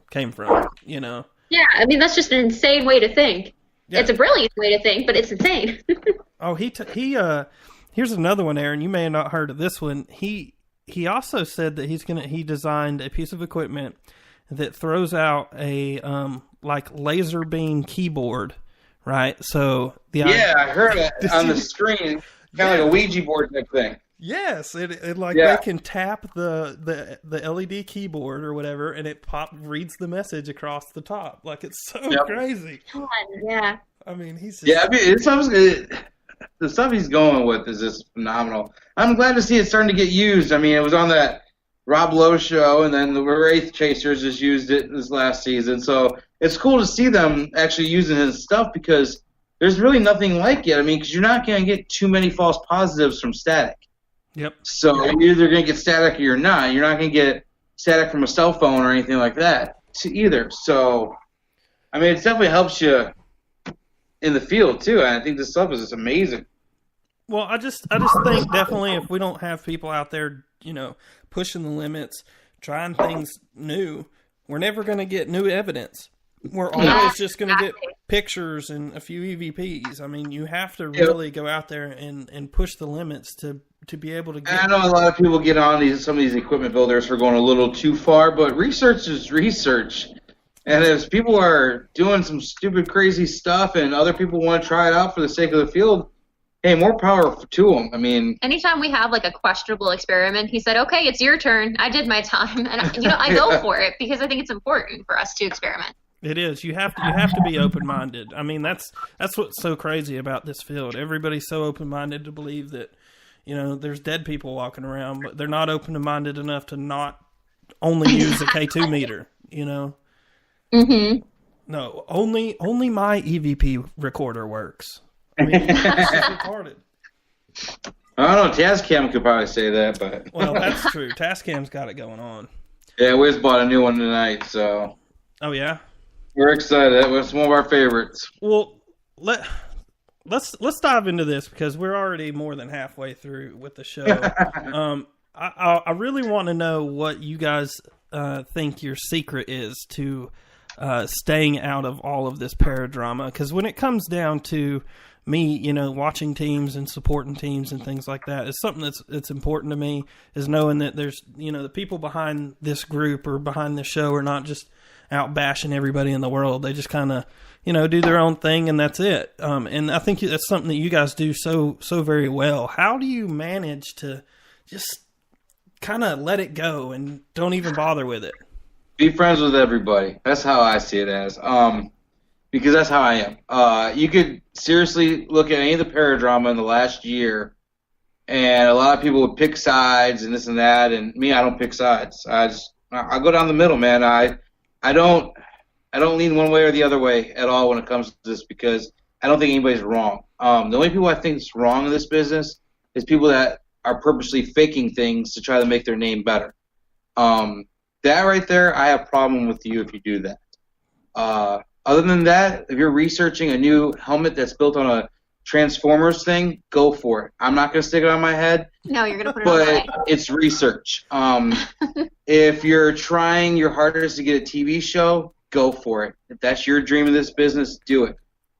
Yeah, I mean, that's just an insane way to think. Yeah. It's a brilliant way to think, but it's insane. Oh, here's another one, Aaron. You may have not heard of this one. He also said that he designed a piece of equipment that throws out a laser beam keyboard, right? So I heard it on the screen, kind of like a Ouija board type thing. Yes, they can tap the LED keyboard or whatever, and it reads the message across the top. Like, it's so crazy. Yeah. I mean, he's just, the stuff he's going with is just phenomenal. I'm glad to see it starting to get used. I mean, it was on that Rob Lowe show, and then the Wraith Chasers just used it this last season. So it's cool to see them actually using his stuff because there's really nothing like it. I mean, because you're not going to get too many false positives from static. Yep. So you're either going to get static or you're not. You're not going to get static from a cell phone or anything like that either. So, I mean, it definitely helps you in the field too. And I think this stuff is just amazing. Well, I just think definitely if we don't have people out there, pushing the limits, trying things new, we're never going to get new evidence. We're always just going to get pictures and a few EVPs. I mean, you have to really go out there and push the limits to be able to get... I know a lot of people get on some of these equipment builders for going a little too far, but research is research. And if people are doing some stupid, crazy stuff and other people want to try it out for the sake of the field, hey, more power to them. I mean... Anytime we have, a questionable experiment, he said, okay, it's your turn. I did my time. And, I go for it because I think it's important for us to experiment. It is. You have to be open-minded. I mean, that's what's so crazy about this field. Everybody's so open-minded to believe that, there's dead people walking around, but they're not open-minded enough to not only use a K2 meter, Mm-hmm. No, only my EVP recorder works. I mean, it's retarded. I don't know, Tascam could probably say that, but... Well, that's true. Tascam's got it going on. Yeah, we just bought a new one tonight, so... Oh, yeah? We're excited. That was one of our favorites. Well, let's dive into this because we're already more than halfway through with the show. I really want to know what you guys think your secret is to staying out of all of this paradrama. Because when it comes down to me, watching teams and supporting teams and things like that, it's something that's important to me, is knowing that there's, the people behind this group or behind this show are not just out bashing everybody in the world. They just kind of, do their own thing, and that's it. And I think that's something that you guys do so very well. How do you manage to just kind of let it go and don't even bother with it? Be friends with everybody. That's how I see it as. Because that's how I am. You could seriously look at any of the paradrama in the last year, and a lot of people would pick sides and this and that, and me, I don't pick sides. I go down the middle, man. I don't lean one way or the other way at all when it comes to this, because I don't think anybody's wrong. The only people I think is wrong in this business is people that are purposely faking things to try to make their name better. That right there, I have a problem with you if you do that. Other than that, if you're researching a new helmet that's built on a Transformers thing, go for it. I'm not going to stick it on my head. No, you're going to put it on my head. But it's research. If you're trying your hardest to get a TV show, go for it. If that's your dream in this business, do it.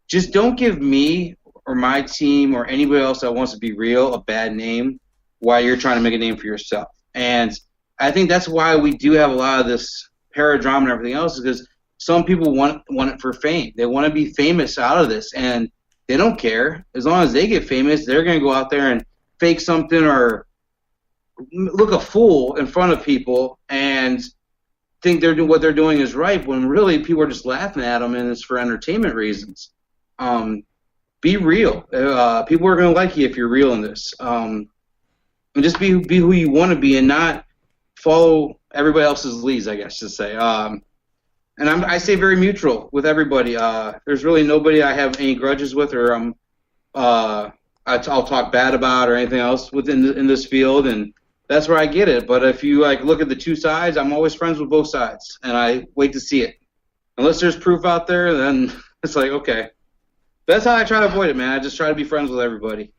Just don't give me or my team or anybody else that wants to be real a bad name while you're trying to make a name for yourself. And I think that's why we do have a lot of this paradrama and everything else, is because some people want it for fame. They want to be famous out of this, and they don't care. As long as they get famous, they're going to go out there and fake something or look a fool in front of people and think what they're doing is right, when really people are just laughing at them, and it's for entertainment reasons. Be real. People are going to like you if you're real in this. And just be who you want to be, and not follow everybody else's leads, I guess to say. And I stay very neutral with everybody. There's really nobody I have any grudges with, or I'll talk bad about, or anything else in this field, and that's where I get it. But if you look at the two sides, I'm always friends with both sides, and I wait to see it. Unless there's proof out there, then it's like, okay. That's how I try to avoid it, man. I just try to be friends with everybody.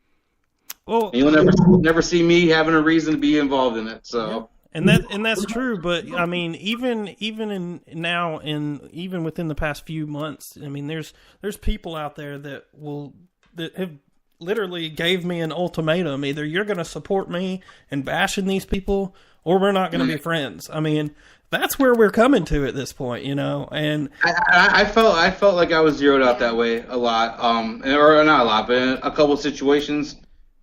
Well, and you'll never see me having a reason to be involved in it. So. Yeah. And that's true, but I mean, even within the past few months, I mean, there's people out there that have literally gave me an ultimatum: either you're going to support me and bashing these people, or we're not going to be friends. I mean, that's where we're coming to at this point, And I felt like I was zeroed out that way a lot, or not a lot, but in a couple of situations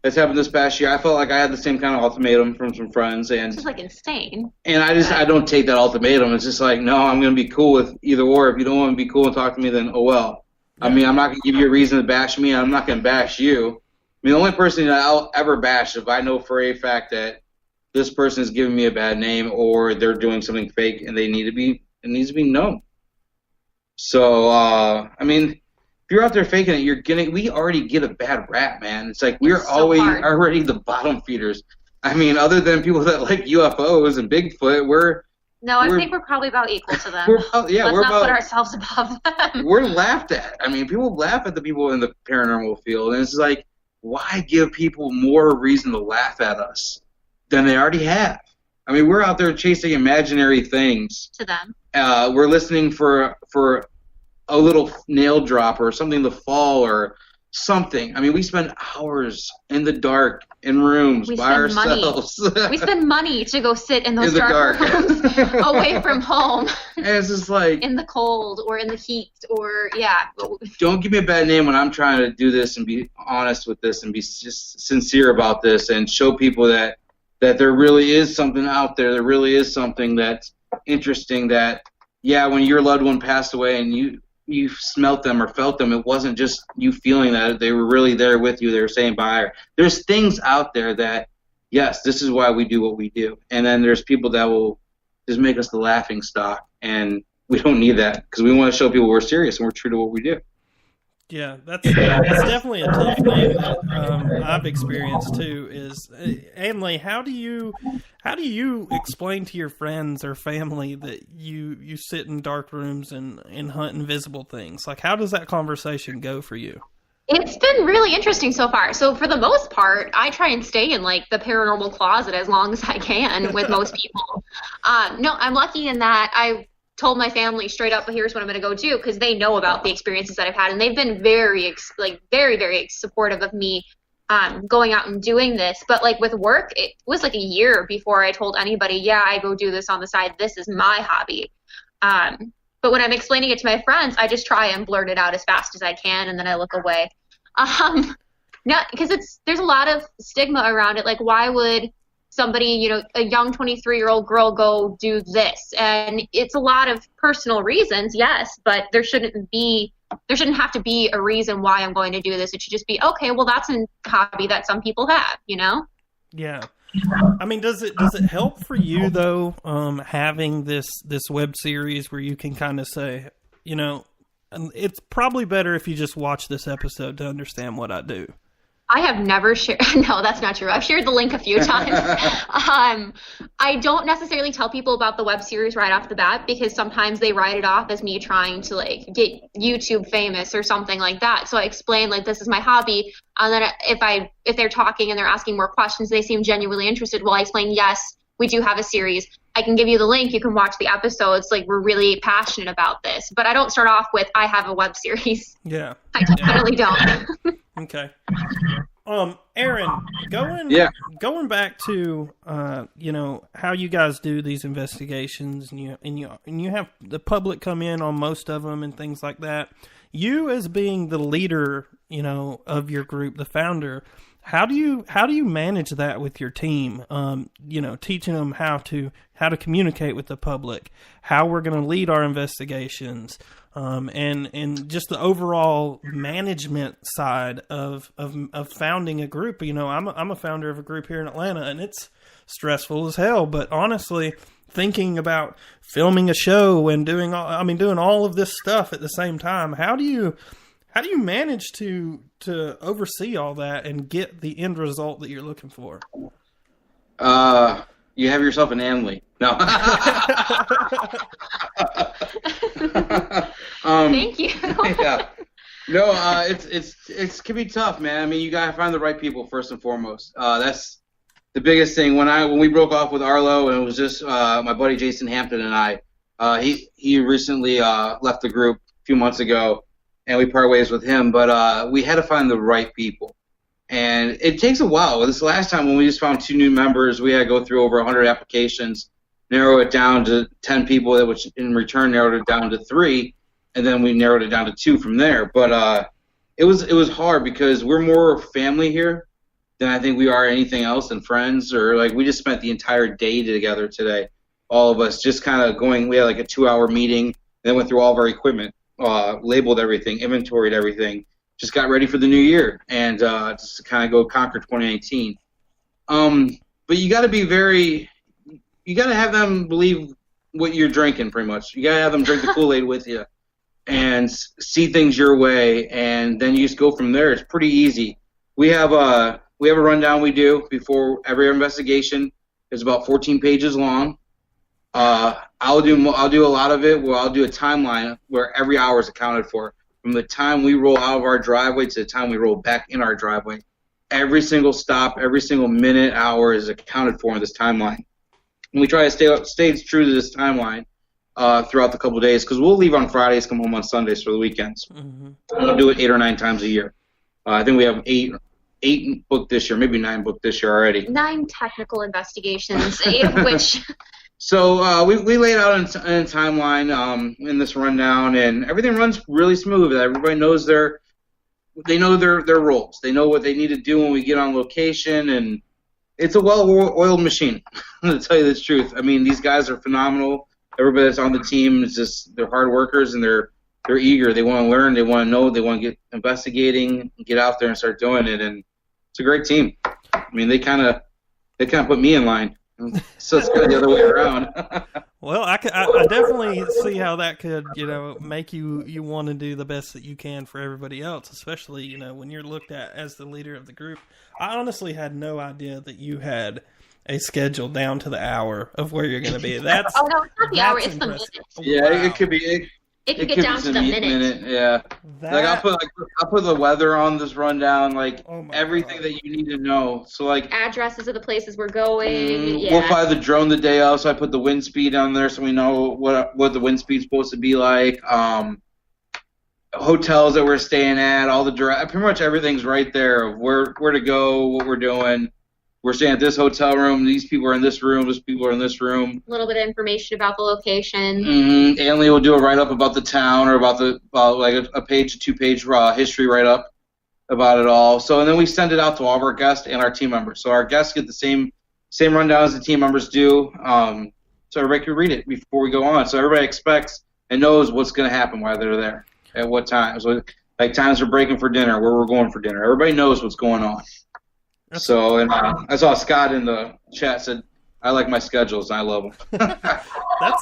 that's happened this past year. I felt like I had the same kind of ultimatum from some friends, and it's just insane. And I don't take that ultimatum. It's just like, no, I'm going to be cool with either or. If you don't want to be cool and talk to me, then oh well. I mean, I'm not going to give you a reason to bash me. I'm not going to bash you. I mean, the only person that I'll ever bash if I know for a fact that this person is giving me a bad name, or they're doing something fake and it needs to be known. So, I mean, if you're out there faking it, we already get a bad rap, man. It's like we're already the bottom feeders. I mean, other than people that like UFOs and Bigfoot, I think we're probably about equal to them. Let's not put ourselves above them. We're laughed at. I mean, people laugh at the people in the paranormal field, and it's like, why give people more reason to laugh at us than they already have? I mean, we're out there chasing imaginary things. To them. We're listening for a little nail drop or something to fall or something. I mean, we spend hours in the dark in rooms by ourselves. We spend money to go sit in those dark rooms away from home. And it's just like in the cold or in the heat or yeah. Don't give me a bad name when I'm trying to do this and be honest with this and be just sincere about this and show people that there really is something out there. There really is something that's interesting. That when your loved one passed away and you smelt them or felt them, it wasn't just you feeling that. They were really there with you. They were saying bye. There's things out there that, yes, this is why we do what we do. And then there's people that will just make us the laughing stock, and we don't need that because we want to show people we're serious and we're true to what we do. Yeah, that's definitely a tough thing that I've experienced too. Is Annley, how do you explain to your friends or family that you sit in dark rooms and hunt invisible things? Like, how does that conversation go for you? It's been really interesting so far. So for the most part, I try and stay in the paranormal closet as long as I can with most people. No, I'm lucky in that I told my family straight up, here's what I'm going to go do, because they know about the experiences that I've had, and they've been very, very supportive of me going out and doing this. But with work, it was a year before I told anybody, I go do this on the side. This is my hobby. But But when I'm explaining it to my friends, I just try and blurt it out as fast as I can, and then I look away. No, because there's a lot of stigma around it. Like, why would somebody, a young 23-year-old girl go do this? And it's a lot of personal reasons, yes, but there shouldn't have to be a reason why I'm going to do this. It should just be, okay, well, that's a hobby that some people have, Yeah. I mean, does it help for you though, having this web series where you can kind of say, it's probably better if you just watch this episode to understand what I do. I have never shared. No, that's not true. I've shared the link a few times. I don't necessarily tell people about the web series right off the bat because sometimes they write it off as me trying to get YouTube famous or something like that. So I explain this is my hobby, and then if they're talking and they're asking more questions, they seem genuinely interested. Well, I explain, yes, we do have a series. I can give you the link. You can watch the episodes. We're really passionate about this. But I don't start off with, I have a web series. Yeah. I definitely don't. Okay. Aaron, going back to how you guys do these investigations, and you have the public come in on most of them and things like that. You, as being the leader, of your group, the founder, how do you manage that with your team? Teaching them how to communicate with the public, how we're going to lead our investigations, and just the overall management side of founding a group. I'm a founder of a group here in Atlanta, and it's stressful as hell. But honestly, thinking about filming a show and doing all of this stuff at the same time, how do you manage to oversee all that and get the end result that you're looking for? You have yourself an Annley. No. Thank you. Yeah. No, it can be tough, man. I mean, you gotta find the right people first and foremost. That's the biggest thing. When we broke off with Arlo, and it was just my buddy Jason Hampton and I. He recently left the group a few months ago, and we part ways with him. But we had to find the right people. And it takes a while. This last time when we just found 2 new members, we had to go through over 100 applications, narrow it down to 10 people, which in return narrowed it down to 3, and then we narrowed it down to 2 from there. But it was hard because we're more family here than I think we are anything else, and friends. Or we just spent the entire day together today, all of us just kind of going. We had a 2-hour meeting, then went through all of our equipment, labeled everything, inventoried everything. Just got ready for the new year and just to kind of go conquer 2019. But you got to you got to have them believe what you're drinking, pretty much. You got to have them drink the Kool-Aid with you and see things your way, and then you just go from there. It's pretty easy. We have a rundown we do before every investigation. It's about 14 pages long. I'll do a lot of it where I'll do a timeline where every hour is accounted for. From the time we roll out of our driveway to the time we roll back in our driveway. Every single stop, every single minute, hour is accounted for in this timeline. And we try to stay true to this timeline throughout the couple of days, because we'll leave on Fridays, come home on Sundays for the weekends. Mm-hmm. We'll do it 8 or 9 times a year. I think we have 8 booked this year, maybe 9 booked this year already. 9 technical investigations, 8 of which... So we laid out in a timeline in this rundown, and everything runs really smooth. Everybody knows their roles. They know what they need to do when we get on location, and it's a well-oiled machine, to tell you the truth. I mean, these guys are phenomenal. Everybody that's on the team is just, they're hard workers, and they're eager. They want to learn. They want to know. They want to get investigating, get out there and start doing it, and it's a great team. I mean, they kind of put me in line. So it's kind of the other way around. Well, I definitely see how that could, make you want to do the best that you can for everybody else, especially, when you're looked at as the leader of the group. I honestly had no idea that you had a schedule down to the hour of where you're going to be. That's oh no, it's not the hour; it's the minute. Yeah, wow. It could be. It could get down to the minute. Yeah. I'll put the weather on this rundown, everything that you need to know. So addresses of the places we're going. We'll fly the drone the day of, so I put the wind speed on there so we know what the wind speed's supposed to be like. Hotels that we're staying at, all the pretty much everything's right there of where to go, what we're doing. we're staying at this hotel room. These people are in this room. These people are in this room. A little bit of information about the location. Mm-hmm. Annley will do a write-up about the town or about like a page, 2-page history write-up about it all. So, and then we send it out to all of our guests and our team members. So our guests get the same rundown as the team members do. So everybody can read it before we go on. So everybody expects and knows what's going to happen while they're there, at what time. So, like times we're breaking for dinner, where we're going for dinner. Everybody knows what's going on. So, and I saw Scott in the chat said, I like my schedules, and I love them.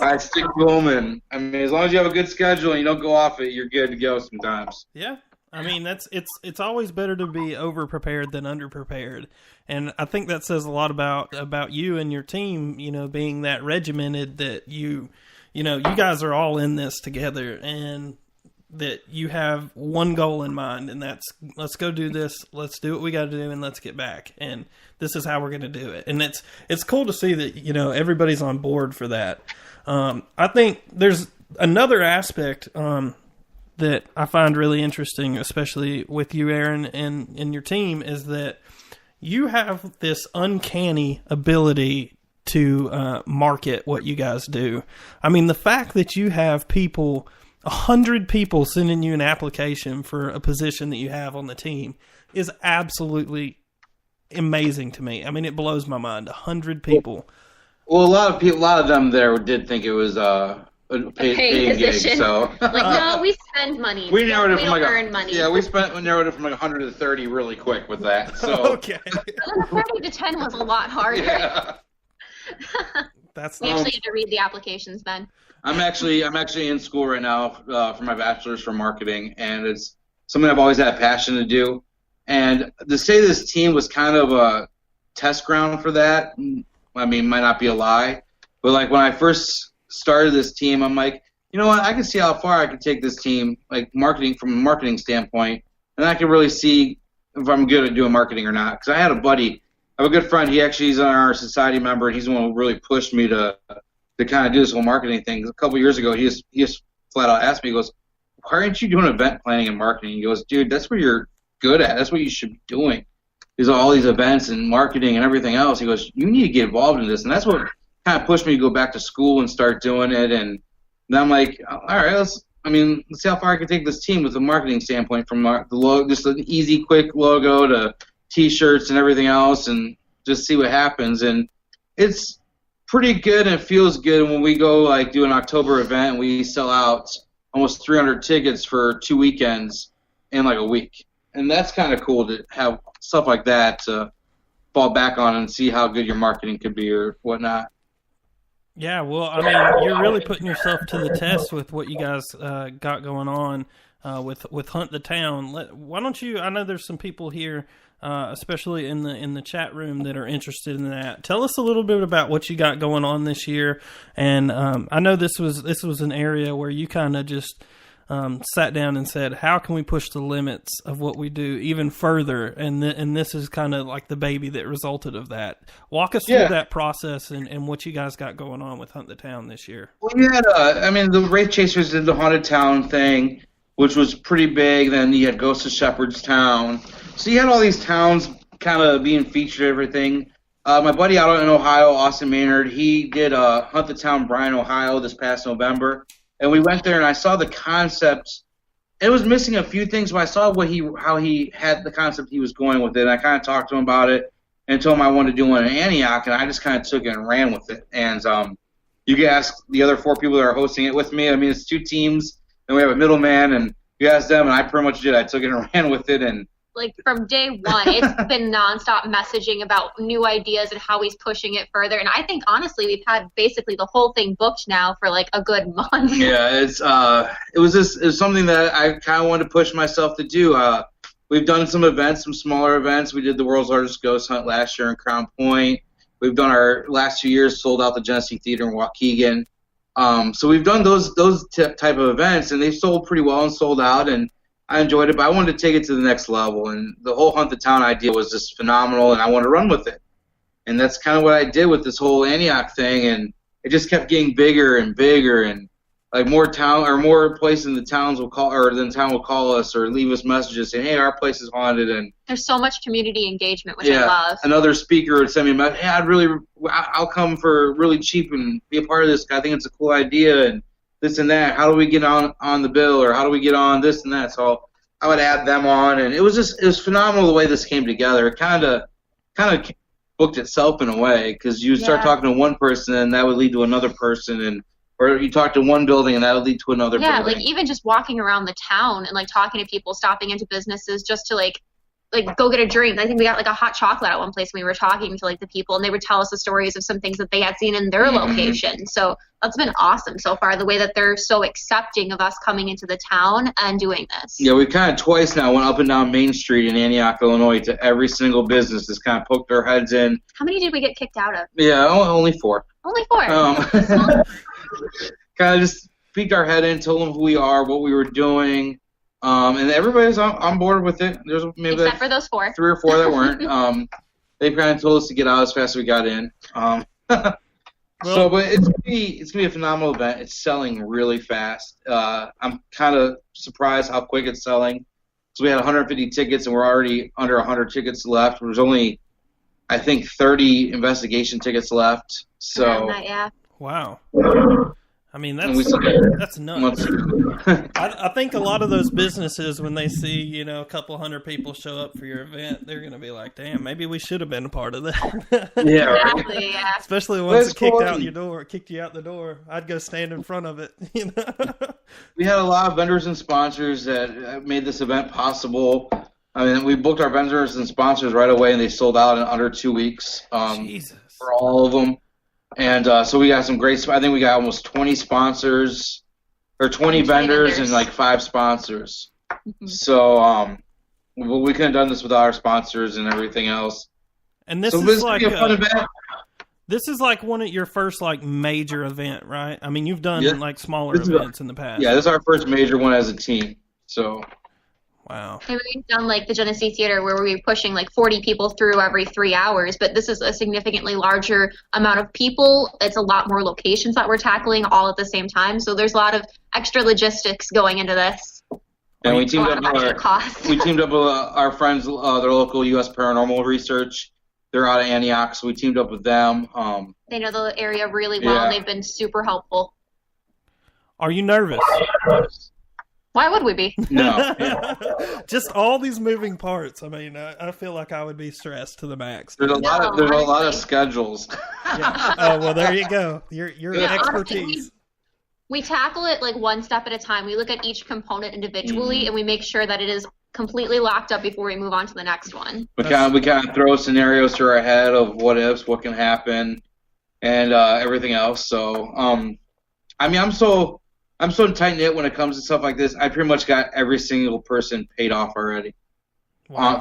I stick to them, and I mean, as long as you have a good schedule and you don't go off it, you're good to go sometimes. Yeah. I mean, it's always better to be over-prepared than under-prepared. And I think that says a lot about you and your team, being that regimented, that you guys are all in this together, and that you have one goal in mind, and that's, let's go do this, let's do what we got to do, and let's get back. And this is how we're going to do it. And it's cool to see that, everybody's on board for that. I think there's another aspect that I find really interesting, especially with you, Aaron, and your team, is that you have this uncanny ability to market what you guys do. I mean, the fact that you have 100 people sending you an application for a position that you have on the team is absolutely amazing to me. I mean, it blows my mind. 100 people. Well, a lot of them there did think it was a paid position. Gig. So no, we spend money. We narrowed it from earn money. Yeah, we narrowed it from 100 to 30 really quick with that. So okay. 30 to 10 was a lot harder. Yeah. We actually had to read the applications, Ben. I'm actually in school right now for my bachelor's for marketing, and it's something I've always had a passion to do. And to say this team was kind of a test ground for that, I mean, might not be a lie, but like when I first started this team, I'm like, you know what, I can see how far I can take this team, like marketing, from a marketing standpoint, and I can really see if I'm good at doing marketing or not. Because I had a buddy, I have a good friend, he's our society member, and he's the one who really pushed me to kind of do this whole marketing thing. A couple years ago, he just flat out asked me, he goes, why aren't you doing event planning and marketing? He goes, dude, that's what you're good at. That's what you should be doing. There's all these events and marketing and everything else. He goes, you need to get involved in this. And that's what kind of pushed me to go back to school and start doing it. And then I'm like, all right, let's see how far I can take this team with a marketing standpoint, from the logo, just an easy, quick logo to T-shirts and everything else, and just see what happens. And it's pretty good, and it feels good when we go like do an October event and we sell out almost 300 tickets for 2 weekends in like a week. And that's kind of cool to have stuff like that to fall back on and see how good your marketing could be or whatnot. Yeah, well, I mean, you're really putting yourself to the test with what you guys got going on with Hunt the Town. Why don't you? I know there's some people here, especially in the chat room, that are interested in that. Tell us a little bit about what you got going on this year. And I know this was an area where you kind of just sat down and said, how can we push the limits of what we do even further? And this is kind of like the baby that resulted of that. Walk us through that process and what you guys got going on with Hunt the Town this year. Well, you had, the Wraith Chasers did the Haunted Town thing, which was pretty big. Then you had Ghost of Shepherd's Town. So you had all these towns kind of being featured, everything. My buddy out in Ohio, Austin Maynard, he did Hunt the Town Bryan, Ohio this past November. And we went there, and I saw the concept. It was missing a few things, but I saw how he had the concept he was going with it. And I kind of talked to him about it and told him I wanted to do one in Antioch, and I just kind of took it and ran with it. And you can ask the other 4 people that are hosting it with me. I mean, it's 2 teams, and we have a middleman, and you ask them, and I pretty much did. I took it and ran with it, and like from day one, it's been nonstop messaging about new ideas and how he's pushing it further. And I think honestly, we've had basically the whole thing booked now for like a good month. Yeah, it was something that I kind of wanted to push myself to do. We've done some events, some smaller events. We did the world's largest ghost hunt last year in Crown Point. We've done our last 2 years, sold out the Genesee Theater in Waukegan. So we've done those type of events, and they've sold pretty well and sold out, and I enjoyed it, but I wanted to take it to the next level, and the whole Hunt the Town idea was just phenomenal, and I wanted to run with it. And that's kind of what I did with this whole Antioch thing, and it just kept getting bigger and bigger, and like more places in the towns will call, or then town will call us or leave us messages saying, hey, our place is haunted, and There's so much community engagement, which I love. Another speaker would send me a message, hey, I'll come for really cheap and be a part of this. I think it's a cool idea and this and that. How do we get on the bill, or how do we get on this and that? So I would add them on, and it was phenomenal the way this came together. It kind of booked itself in a way, because you start talking to one person and that would lead to another person, or you talk to one building and that would lead to another building. Yeah, like even just walking around the town and like talking to people, stopping into businesses just to like go get a drink. I think we got like a hot chocolate at one place when we were talking to like the people, and they would tell us the stories of some things that they had seen in their location. So that's been awesome so far, the way that they're so accepting of us coming into the town and doing this. Yeah, we kind of twice now went up and down Main Street in Antioch, Illinois, to every single business that's kind of poked their heads in. How many did we get kicked out of? Yeah, only 4. Only 4. Kind of just peeked our head in, told them who we are, what we were doing, and everybody's on board with it. There's maybe except for those 4. 3 or 4 that weren't. They kind of told us to get out as fast as we got in. But it's gonna be a phenomenal event. It's selling really fast. I'm kind of surprised how quick it's selling. So we had 150 tickets, and we're already under 100 tickets left. There's only, I think, 30 investigation tickets left. So wow. I mean, that's nuts. I think a lot of those businesses, when they see, a couple hundred people show up for your event, they're going to be like, damn, maybe we should have been a part of that. Yeah, right. Exactly, yeah. Especially once it kicked you out the door. I'd go stand in front of it. We had a lot of vendors and sponsors that made this event possible. I mean, we booked our vendors and sponsors right away, and they sold out in under 2 weeks for all of them. And so we got some great. I think we got almost 20 sponsors, or 20 vendors and like 5 sponsors. Mm-hmm. So we couldn't have done this without our sponsors and everything else. And this is like a fun event. This is like one of your first like major event, right? I mean, you've done like smaller events in the past. Yeah, this is our first major one as a team. So. Wow. And we've done like the Genesee Theater where we were pushing like 40 people through every 3 hours, but this is a significantly larger amount of people. It's a lot more locations that we're tackling all at the same time. So there's a lot of extra logistics going into this. And we teamed up with our friends, their local U.S. Paranormal Research. They're out of Antioch, so we teamed up with them. They know the area really well, and they've been super helpful. Are you nervous? Why would we be? No. Just all these moving parts. I mean, I feel like I would be stressed to the max. There's a lot of schedules. Yeah. Oh, well, there you go. Your expertise. Honestly, we tackle it like one step at a time. We look at each component individually, and we make sure that it is completely locked up before we move on to the next one. We kind of throw scenarios through our head of what ifs, what can happen, and everything else. So, I mean, I'm so tight-knit when it comes to stuff like this. I pretty much got every single person paid off already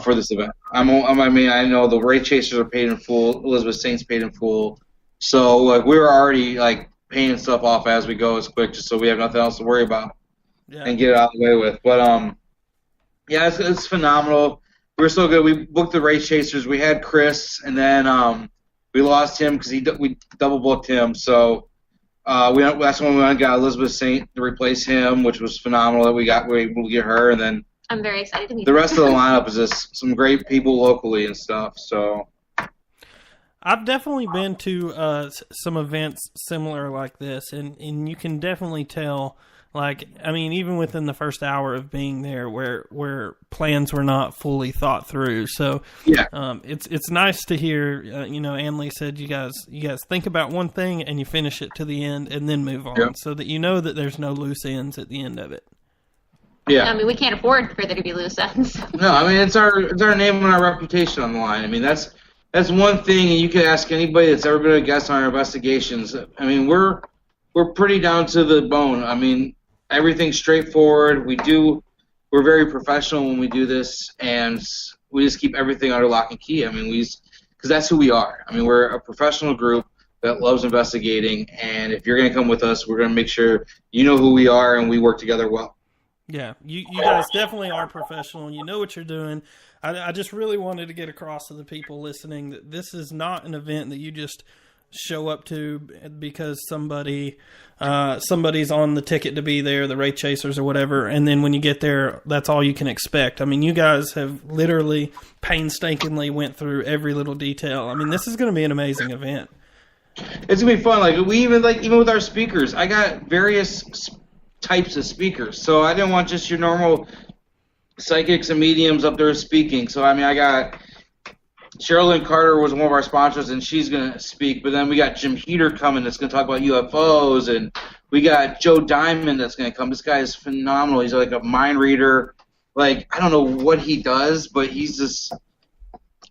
for this event. I know the Ray Chasers are paid in full. Elizabeth Saint's paid in full. So like we were already like paying stuff off as we go as quick, just so we have nothing else to worry about and get it out of the way with. But it's phenomenal. We were so good. We booked the Ray Chasers. We had Chris, and then we lost him because we double booked him. So. That's when we went and got Elizabeth Saint to replace him, which was phenomenal that we were able to get her. And then I'm very excited to meet the rest of the lineup is just some great people locally and stuff. So I've definitely been to some events similar like this, and you can definitely tell. Like, I mean, even within the first hour of being there, where plans were not fully thought through. So, it's nice to hear. Annley said you guys think about one thing and you finish it to the end and then move on, so that you know that there's no loose ends at the end of it. Yeah, I mean, we can't afford for there to be loose ends. No, I mean it's our name and our reputation on the line. I mean that's one thing, and you can ask anybody that's ever been a guest on our investigations. I mean we're pretty down to the bone. I mean. Everything's straightforward. We're very professional when we do this, and we just keep everything under lock and key. I mean, because that's who we are. I mean, we're a professional group that loves investigating, and if you're going to come with us, we're going to make sure you know who we are and we work together well. Yeah, you guys definitely are professional. You know what you're doing. I just really wanted to get across to the people listening that this is not an event that you just show up to because somebody's on the ticket to be there, the Wraith Chasers or whatever, and then when you get there, that's all you can expect. I mean, you guys have literally painstakingly went through every little detail. I mean, this is going to be an amazing event. It's gonna be fun. Like we even with our speakers, I got various types of speakers. So I didn't want just your normal psychics and mediums up there speaking. So I mean, I got Sherilyn Carter was one of our sponsors, and she's gonna speak. But then we got Jim Heater coming that's gonna talk about UFOs, and we got Joe Diamond that's gonna come. This guy is phenomenal. He's like a mind reader. Like I don't know what he does, but he's just.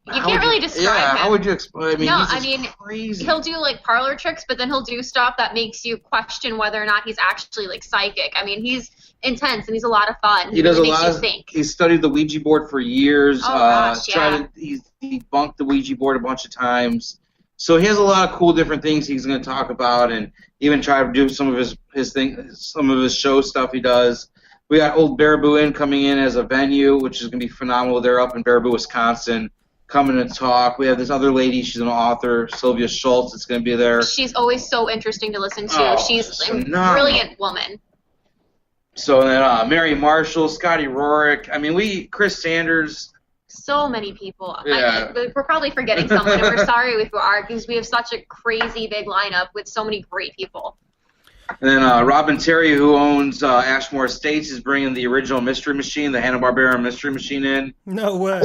You can't really describe him. How would you explain? I mean, crazy. He'll do like parlor tricks, but then he'll do stuff that makes you question whether or not he's actually like psychic. I mean, he's intense and he's a lot of fun. He does really a lot. He studied the Ouija board for years. Oh gosh, yeah. He's debunked the Ouija board a bunch of times. So he has a lot of cool different things he's going to talk about, and even try to do some of his show stuff he does. We got Old Baraboo Inn coming in as a venue, which is going to be phenomenal. They're up in Baraboo, Wisconsin. Coming to talk. We have this other lady, she's an author, Sylvia Schultz, is going to be there. She's always so interesting to listen to. Oh, she's a phenomenal. brilliant woman. So then Mary Marshall, Scotty Rorick, I mean, Chris Sanders. So many people. Yeah. We're probably forgetting someone, and we're sorry if we are, because we have such a crazy big lineup with so many great people. And then Robin Terry, who owns Ashmore Estates, is bringing the original Mystery Machine, the Hanna-Barbera Mystery Machine in. No way.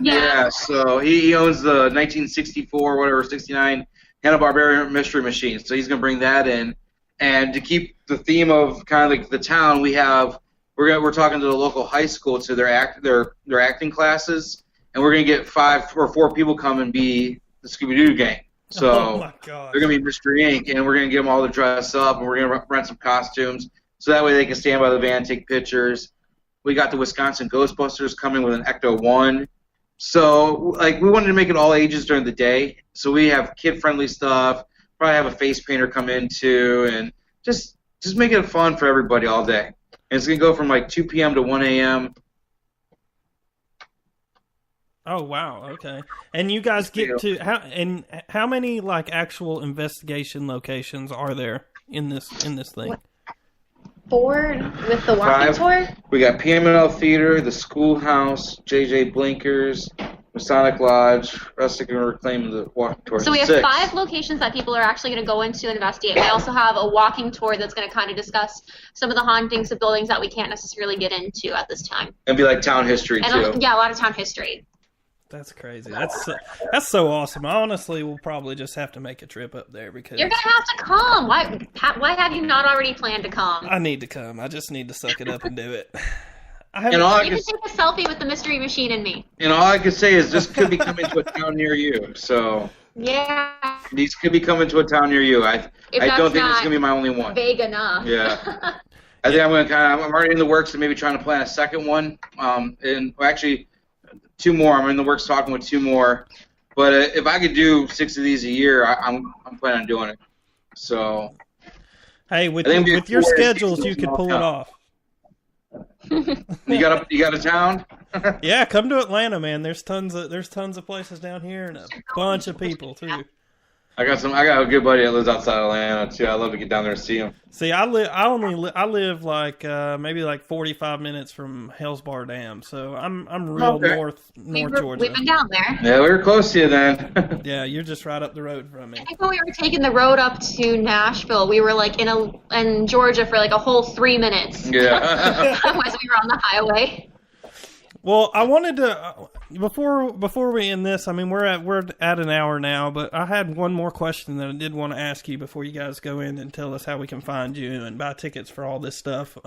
Yeah, so he owns the 1964, whatever, 69 Hanna-Barbera Mystery Machine. So he's going to bring that in. And to keep the theme of kind of like the town, we're talking to the local high school to their acting classes, and we're going to get 5 or 4 people come and be the Scooby-Doo gang. So they're going to be Mystery Inc., and we're going to get them all to dress up, and we're going to rent some costumes, so that way they can stand by the van, take pictures. We got the Wisconsin Ghostbusters coming with an Ecto-1. So, like, we wanted to make it all ages during the day, so we have kid-friendly stuff, probably have a face painter come in, too, and just make it fun for everybody all day. And it's going to go from, like, 2 p.m. to 1 a.m., Oh wow! Okay, and you guys get to how many like actual investigation locations are there in this thing? 4 with the walking 5. tour. We got PML Theater, the Schoolhouse, JJ Blinkers, Masonic Lodge, Rustic and Reclaim, the walking tour. So we have 6. 5 locations that people are actually going to go into and investigate. We also have a walking tour that's going to kind of discuss some of the hauntings of buildings that we can't necessarily get into at this time. And be like town history too. A lot of town history. That's crazy. That's so awesome. I honestly will probably just have to make a trip up there because You're going to have to come. Why have you not already planned to come? I need to come. I just need to suck it up and do it. You can take a selfie with the Mystery Machine and me. And all I can say is this could be coming to a town near you. So yeah, these could be coming to a town near you. I don't think it's gonna be my only one. Vague enough. Yeah. I think I'm already in the works of maybe trying to plan a second one. Actually 2 more. I'm in the works talking with 2 more. But if I could do 6 of these a year, I'm planning on doing it. So. Hey, with your schedules, you could pull it off. You got a town? Yeah, come to Atlanta, man. There's tons of places down here and a bunch of people too. I got a good buddy that lives outside Atlanta too. I love to get down there and see him. See, I live like maybe like 45 minutes from Hellsbar Dam, so I'm real north Georgia. We've been down there. Yeah, we were close to you then. Yeah, you're just right up the road from me. I think when we were taking the road up to Nashville, we were like in Georgia for like a whole 3 minutes. Yeah. Otherwise, we were on the highway. Well, I wanted to before we end this. I mean, we're at an hour now, but I had one more question that I did want to ask you before you guys go in and tell us how we can find you and buy tickets for all this stuff.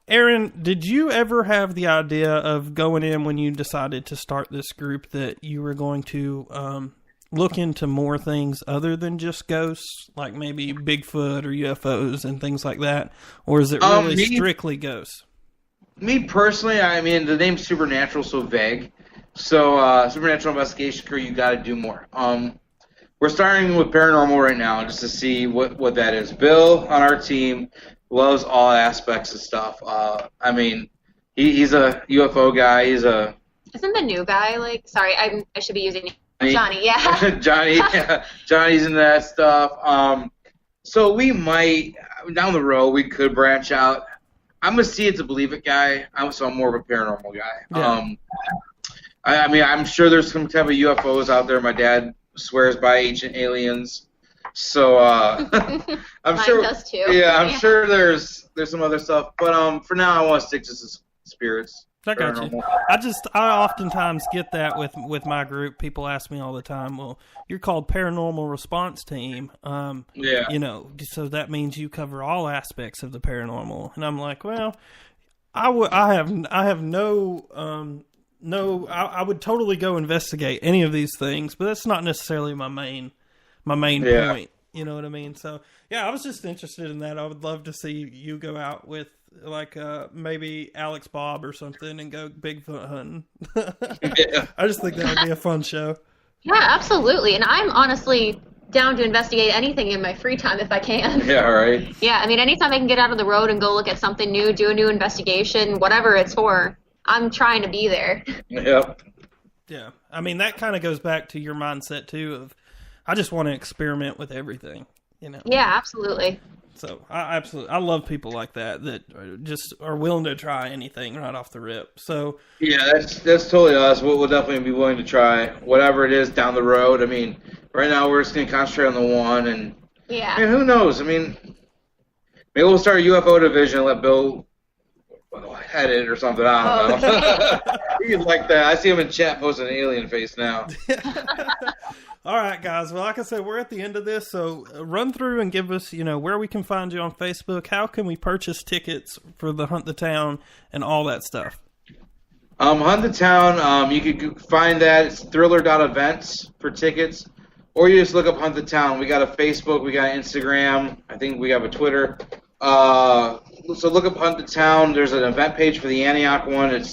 Aaron, did you ever have the idea of going in when you decided to start this group that you were going to look into more things other than just ghosts, like maybe Bigfoot or UFOs and things like that, or is it really strictly ghosts? Me personally, I mean, the name's Supernatural so vague. So, Supernatural Investigation Crew, you got to do more. We're starting with paranormal right now just to see what that is. Bill on our team loves all aspects of stuff. I mean, he's a UFO guy. Isn't the new guy like? Sorry, I should be using Johnny, yeah. Johnny's into that stuff. So we might, down the road, we could branch out. I'm a see it to believe it guy. I'm more of a paranormal guy. Yeah. I mean, I'm sure there's some type of UFOs out there. My dad swears by ancient aliens. So Mine sure. does too. Yeah, I'm sure there's some other stuff. But for now, I want to stick to spirits. I got you. I oftentimes get that with my group. People ask me all the time, "Well, you're called Paranormal Response Team. Yeah. You know, so that means you cover all aspects of the paranormal." And I'm like, "Well, I would totally go investigate any of these things, but that's not necessarily my main point." You know what I mean? So, yeah, I was just interested in that. I would love to see you go out with, like, maybe Alex Bob or something and go Bigfoot hunting. I just think that would be a fun show. Yeah, absolutely. And I'm honestly down to investigate anything in my free time if I can. Yeah, right. Yeah, I mean, anytime I can get out on the road and go look at something new, do a new investigation, whatever it's for, I'm trying to be there. Yep. Yeah. I mean, that kind of goes back to your mindset, too, of I just want to experiment with everything, you know? Yeah, absolutely. So I love people like that just are willing to try anything right off the rip. So yeah, that's totally us. We'll definitely be willing to try whatever it is down the road. I mean, right now we're just gonna concentrate on the one, and yeah. I mean, who knows? I mean, maybe we'll start a UFO division and let Bill head it or something. I don't know. He's like that. I see him in chat posting an alien face now. All right, guys. Well, like I said, we're at the end of this, so run through and give us, where we can find you on Facebook. How can we purchase tickets for the Hunt the Town and all that stuff? Hunt the Town, you can find that. It's thriller.events for tickets, or you just look up Hunt the Town. We got a Facebook, we got an Instagram, I think we have a Twitter. So look up Hunt the Town. There's an event page for the Antioch one. It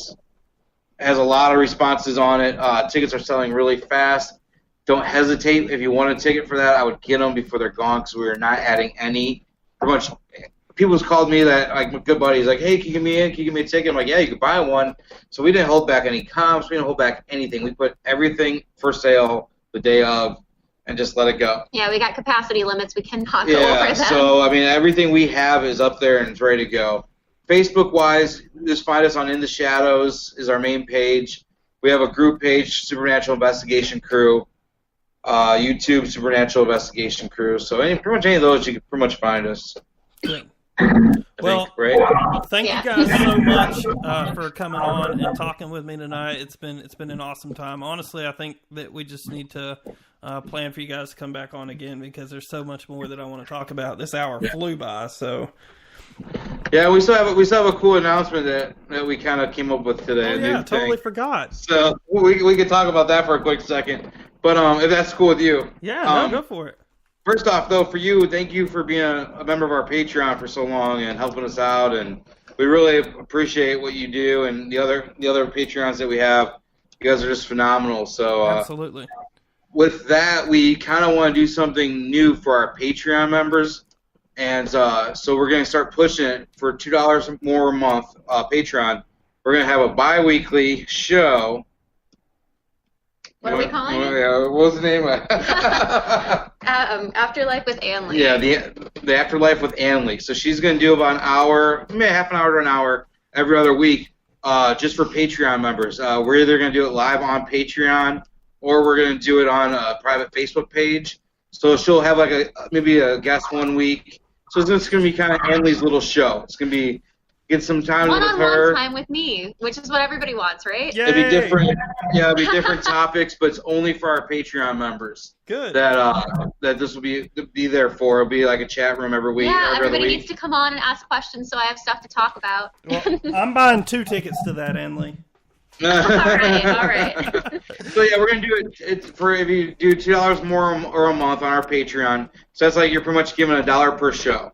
has a lot of responses on it. Tickets are selling really fast. Don't hesitate. If you want a ticket for that, I would get them before they're gone because we are not adding any. Pretty much, people's called me that, like, my good buddies, like, hey, can you give me in? Can you give me a ticket? I'm like, yeah, you can buy one. So we didn't hold back any comps. We didn't hold back anything. We put everything for sale the day of and just let it go. Yeah, we got capacity limits. We cannot go over them. So, I mean, everything we have is up there and it's ready to go. Facebook-wise, just find us on In the Shadows is our main page. We have a group page, Supernatural Investigation Crew. YouTube, Supernatural Investigation Crew. So pretty much any of those, you can pretty much find us. Good. Well, thank you guys so much for coming on and talking with me tonight. It's been an awesome time. Honestly, I think that we just need to plan for you guys to come back on again because there's so much more that I want to talk about. This hour flew by, so. Yeah, we still have a cool announcement that we kind of came up with today. Oh, yeah, totally forgot. So we could talk about that for a quick second. But if that's cool with you. Yeah, go for it. First off, though, for you, thank you for being a member of our Patreon for so long and helping us out. And we really appreciate what you do and the other Patreons that we have. You guys are just phenomenal. So absolutely. With that, we kind of want to do something new for our Patreon members. And so we're going to start pushing it for $2 more a month Patreon. We're going to have a bi-weekly show. What are we calling it? What was the name? Afterlife with Annley. Yeah, the Afterlife with Annley. So she's going to do about an hour, maybe half an hour to an hour every other week just for Patreon members. We're either going to do it live on Patreon or we're going to do it on a private Facebook page. So she'll have like maybe a guest one week. So it's going to be kind of Annley's little show. It's going to be get some time with her. One-on-one time with me, which is what everybody wants, right? Yay. It'd be different. Yeah, it'd be different topics, but it's only for our Patreon members. Good. That this will be there for. It'll be like a chat room every week. Yeah, every everybody needs to come on and ask questions, so I have stuff to talk about. Well, I'm buying 2 tickets to that, Annley. All right. So yeah, we're gonna do it. It's for if you do $2 more or a month on our Patreon. So that's like you're pretty much giving $1 per show.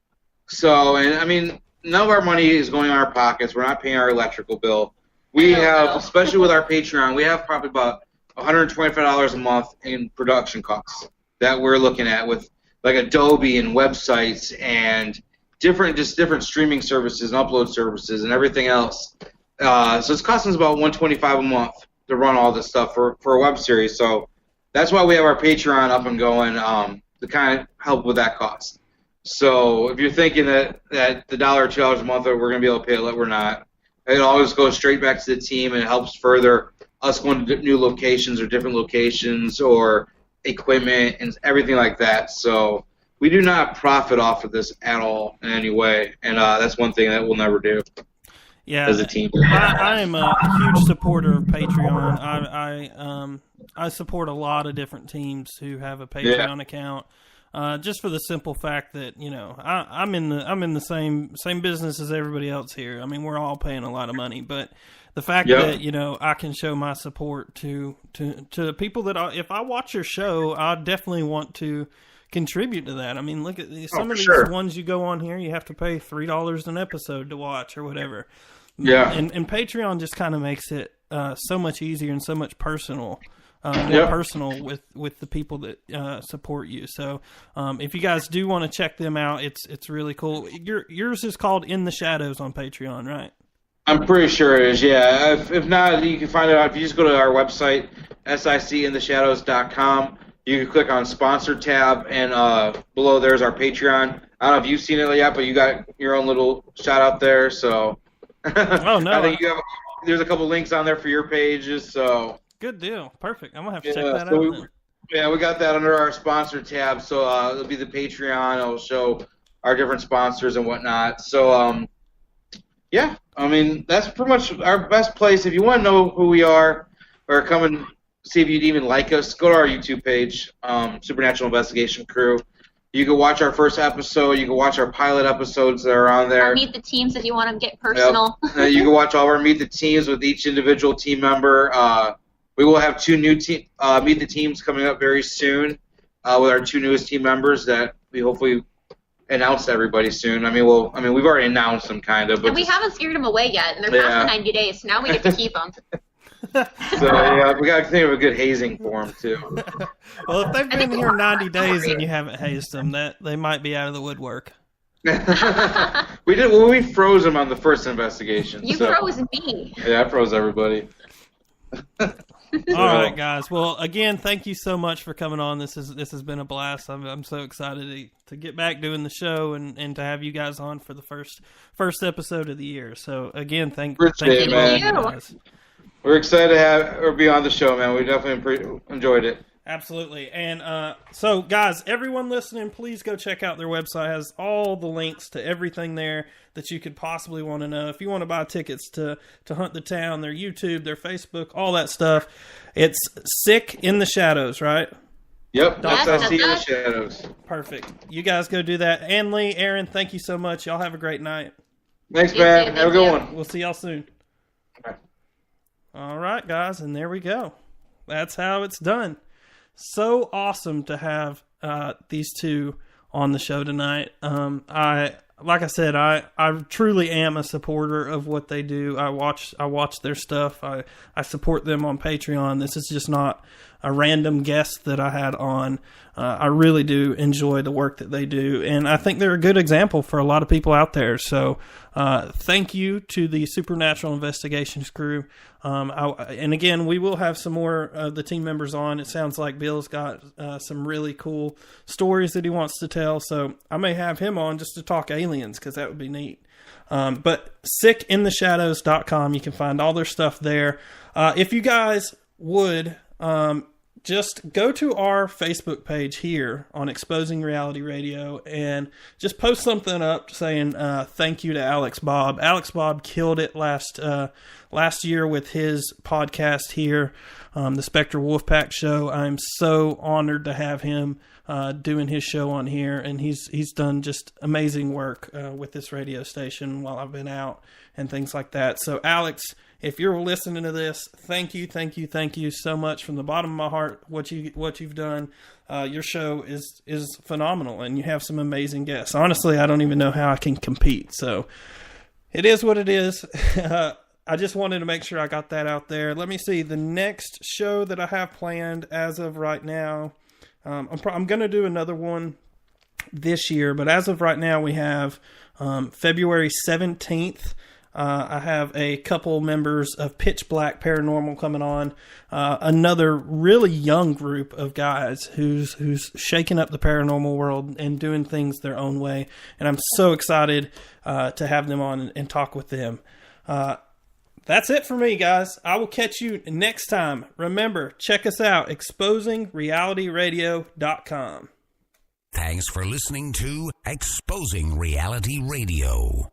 So and I mean. None of our money is going in our pockets. We're not paying our electrical bill. We have, especially with our Patreon, we have probably about $125 a month in production costs that we're looking at with like Adobe and websites and different streaming services and upload services and everything else. So it's costing us about $125 a month to run all this stuff for a web series. So that's why we have our Patreon up and going to kind of help with that cost. So if you're thinking that the $1 or $2 a month that we're going to be able to pay, we're not. It always goes straight back to the team, and it helps further us going to new locations or different locations or equipment and everything like that. So we do not profit off of this at all in any way, and that's one thing that we'll never do. Yeah, as a team. I am a huge supporter of Patreon. I support a lot of different teams who have a Patreon account. Just for the simple fact that, you know, I'm in the same business as everybody else here. I mean, we're all paying a lot of money, but the fact that, you know, I can show my support to people that if I watch your show, I definitely want to contribute to that. I mean, look at some of these ones you go on here, you have to pay $3 an episode to watch or whatever. Yeah. And Patreon just kind of makes it so much easier and so much personal. More personal with the people that support you. So if you guys do want to check them out, it's really cool. Yours is called In the Shadows on Patreon, right? I'm pretty sure it is, yeah. If not, you can find it out. If you just go to our website, sicintheshadows.com, you can click on Sponsor tab, and below there's our Patreon. I don't know if you've seen it yet, but you got your own little shout out there. So oh, no. I think there's a couple links on there for your pages, so... Good deal. Perfect. I'm going to have to check that out. We got that under our sponsor tab. So it'll be the Patreon. It'll show our different sponsors and whatnot. So, yeah, I mean, that's pretty much our best place. If you want to know who we are or come and see if you'd even like us, go to our YouTube page, Supernatural Investigation Crew. You can watch our first episode. You can watch our pilot episodes that are on there. Or meet the teams if you want to get personal. Yep. You can watch all of our Meet the Teams with each individual team member. We will have 2 new Meet the Teams coming up very soon with our 2 newest team members that we hopefully announce to everybody soon. I mean, we've already announced them kind of. But and we haven't scared them away yet, and they're past the 90 days, so now we get to keep them. So, yeah, we got to think of a good hazing for them, too. Well, if they've been here 90 days and you haven't hazed them, that they might be out of the woodwork. We froze them on the first investigation. You froze me. Yeah, I froze everybody. All right, guys. Well, again, thank you so much for coming on. This has been a blast. I'm so excited to get back doing the show and to have you guys on for the first episode of the year. So again, thank you, guys. We're excited to be on the show, man. We definitely enjoyed it. Absolutely. And so, guys, everyone listening, please go check out their website. It has all the links to everything there that you could possibly want to know. If you want to buy tickets to Hunt the Town, their YouTube, their Facebook, all that stuff, it's SIC in the Shadows, right? Yep, SIC in the Shadows. Perfect. You guys go do that. Annley, Aaron, thank you so much. Y'all have a great night. Thanks, man. Have a good one. We'll see y'all soon. All right, guys, and there we go. That's how it's done. So awesome to have these two on the show tonight. Like I said, I truly am a supporter of what they do. I watch their stuff. I support them on Patreon. This is just not a random guest that I had on. I really do enjoy the work that they do, and I think they're a good example for a lot of people out there. So thank you to the Supernatural Investigations crew. And again, we will have some more of the team members on. It sounds like Bill's got some really cool stories that he wants to tell, so I may have him on just to talk aliens, because that would be neat. But sicintheshadows.com, you can find all their stuff there. If you guys would... just go to our Facebook page here on Exposing Reality Radio and just post something up saying thank you to Alex Bob. Alex Bob killed it last year with his podcast here, the Spectre Wolfpack Show. I'm so honored to have him doing his show on here, and he's done just amazing work with this radio station while I've been out and things like that. So Alex, if you're listening to this, thank you so much from the bottom of my heart. What you've done, your show is phenomenal, and you have some amazing guests. Honestly, I don't even know how I can compete. So it is what it is. I just wanted to make sure I got that out there. Let me see the next show that I have planned as of right now. I'm going to do another one this year, but as of right now, we have February 17th. I have a couple members of Pitch Black Paranormal coming on. Another really young group of guys who's shaking up the paranormal world and doing things their own way. And I'm so excited to have them on and talk with them. That's it for me, guys. I will catch you next time. Remember, check us out, exposingrealityradio.com. Thanks for listening to Exposing Reality Radio.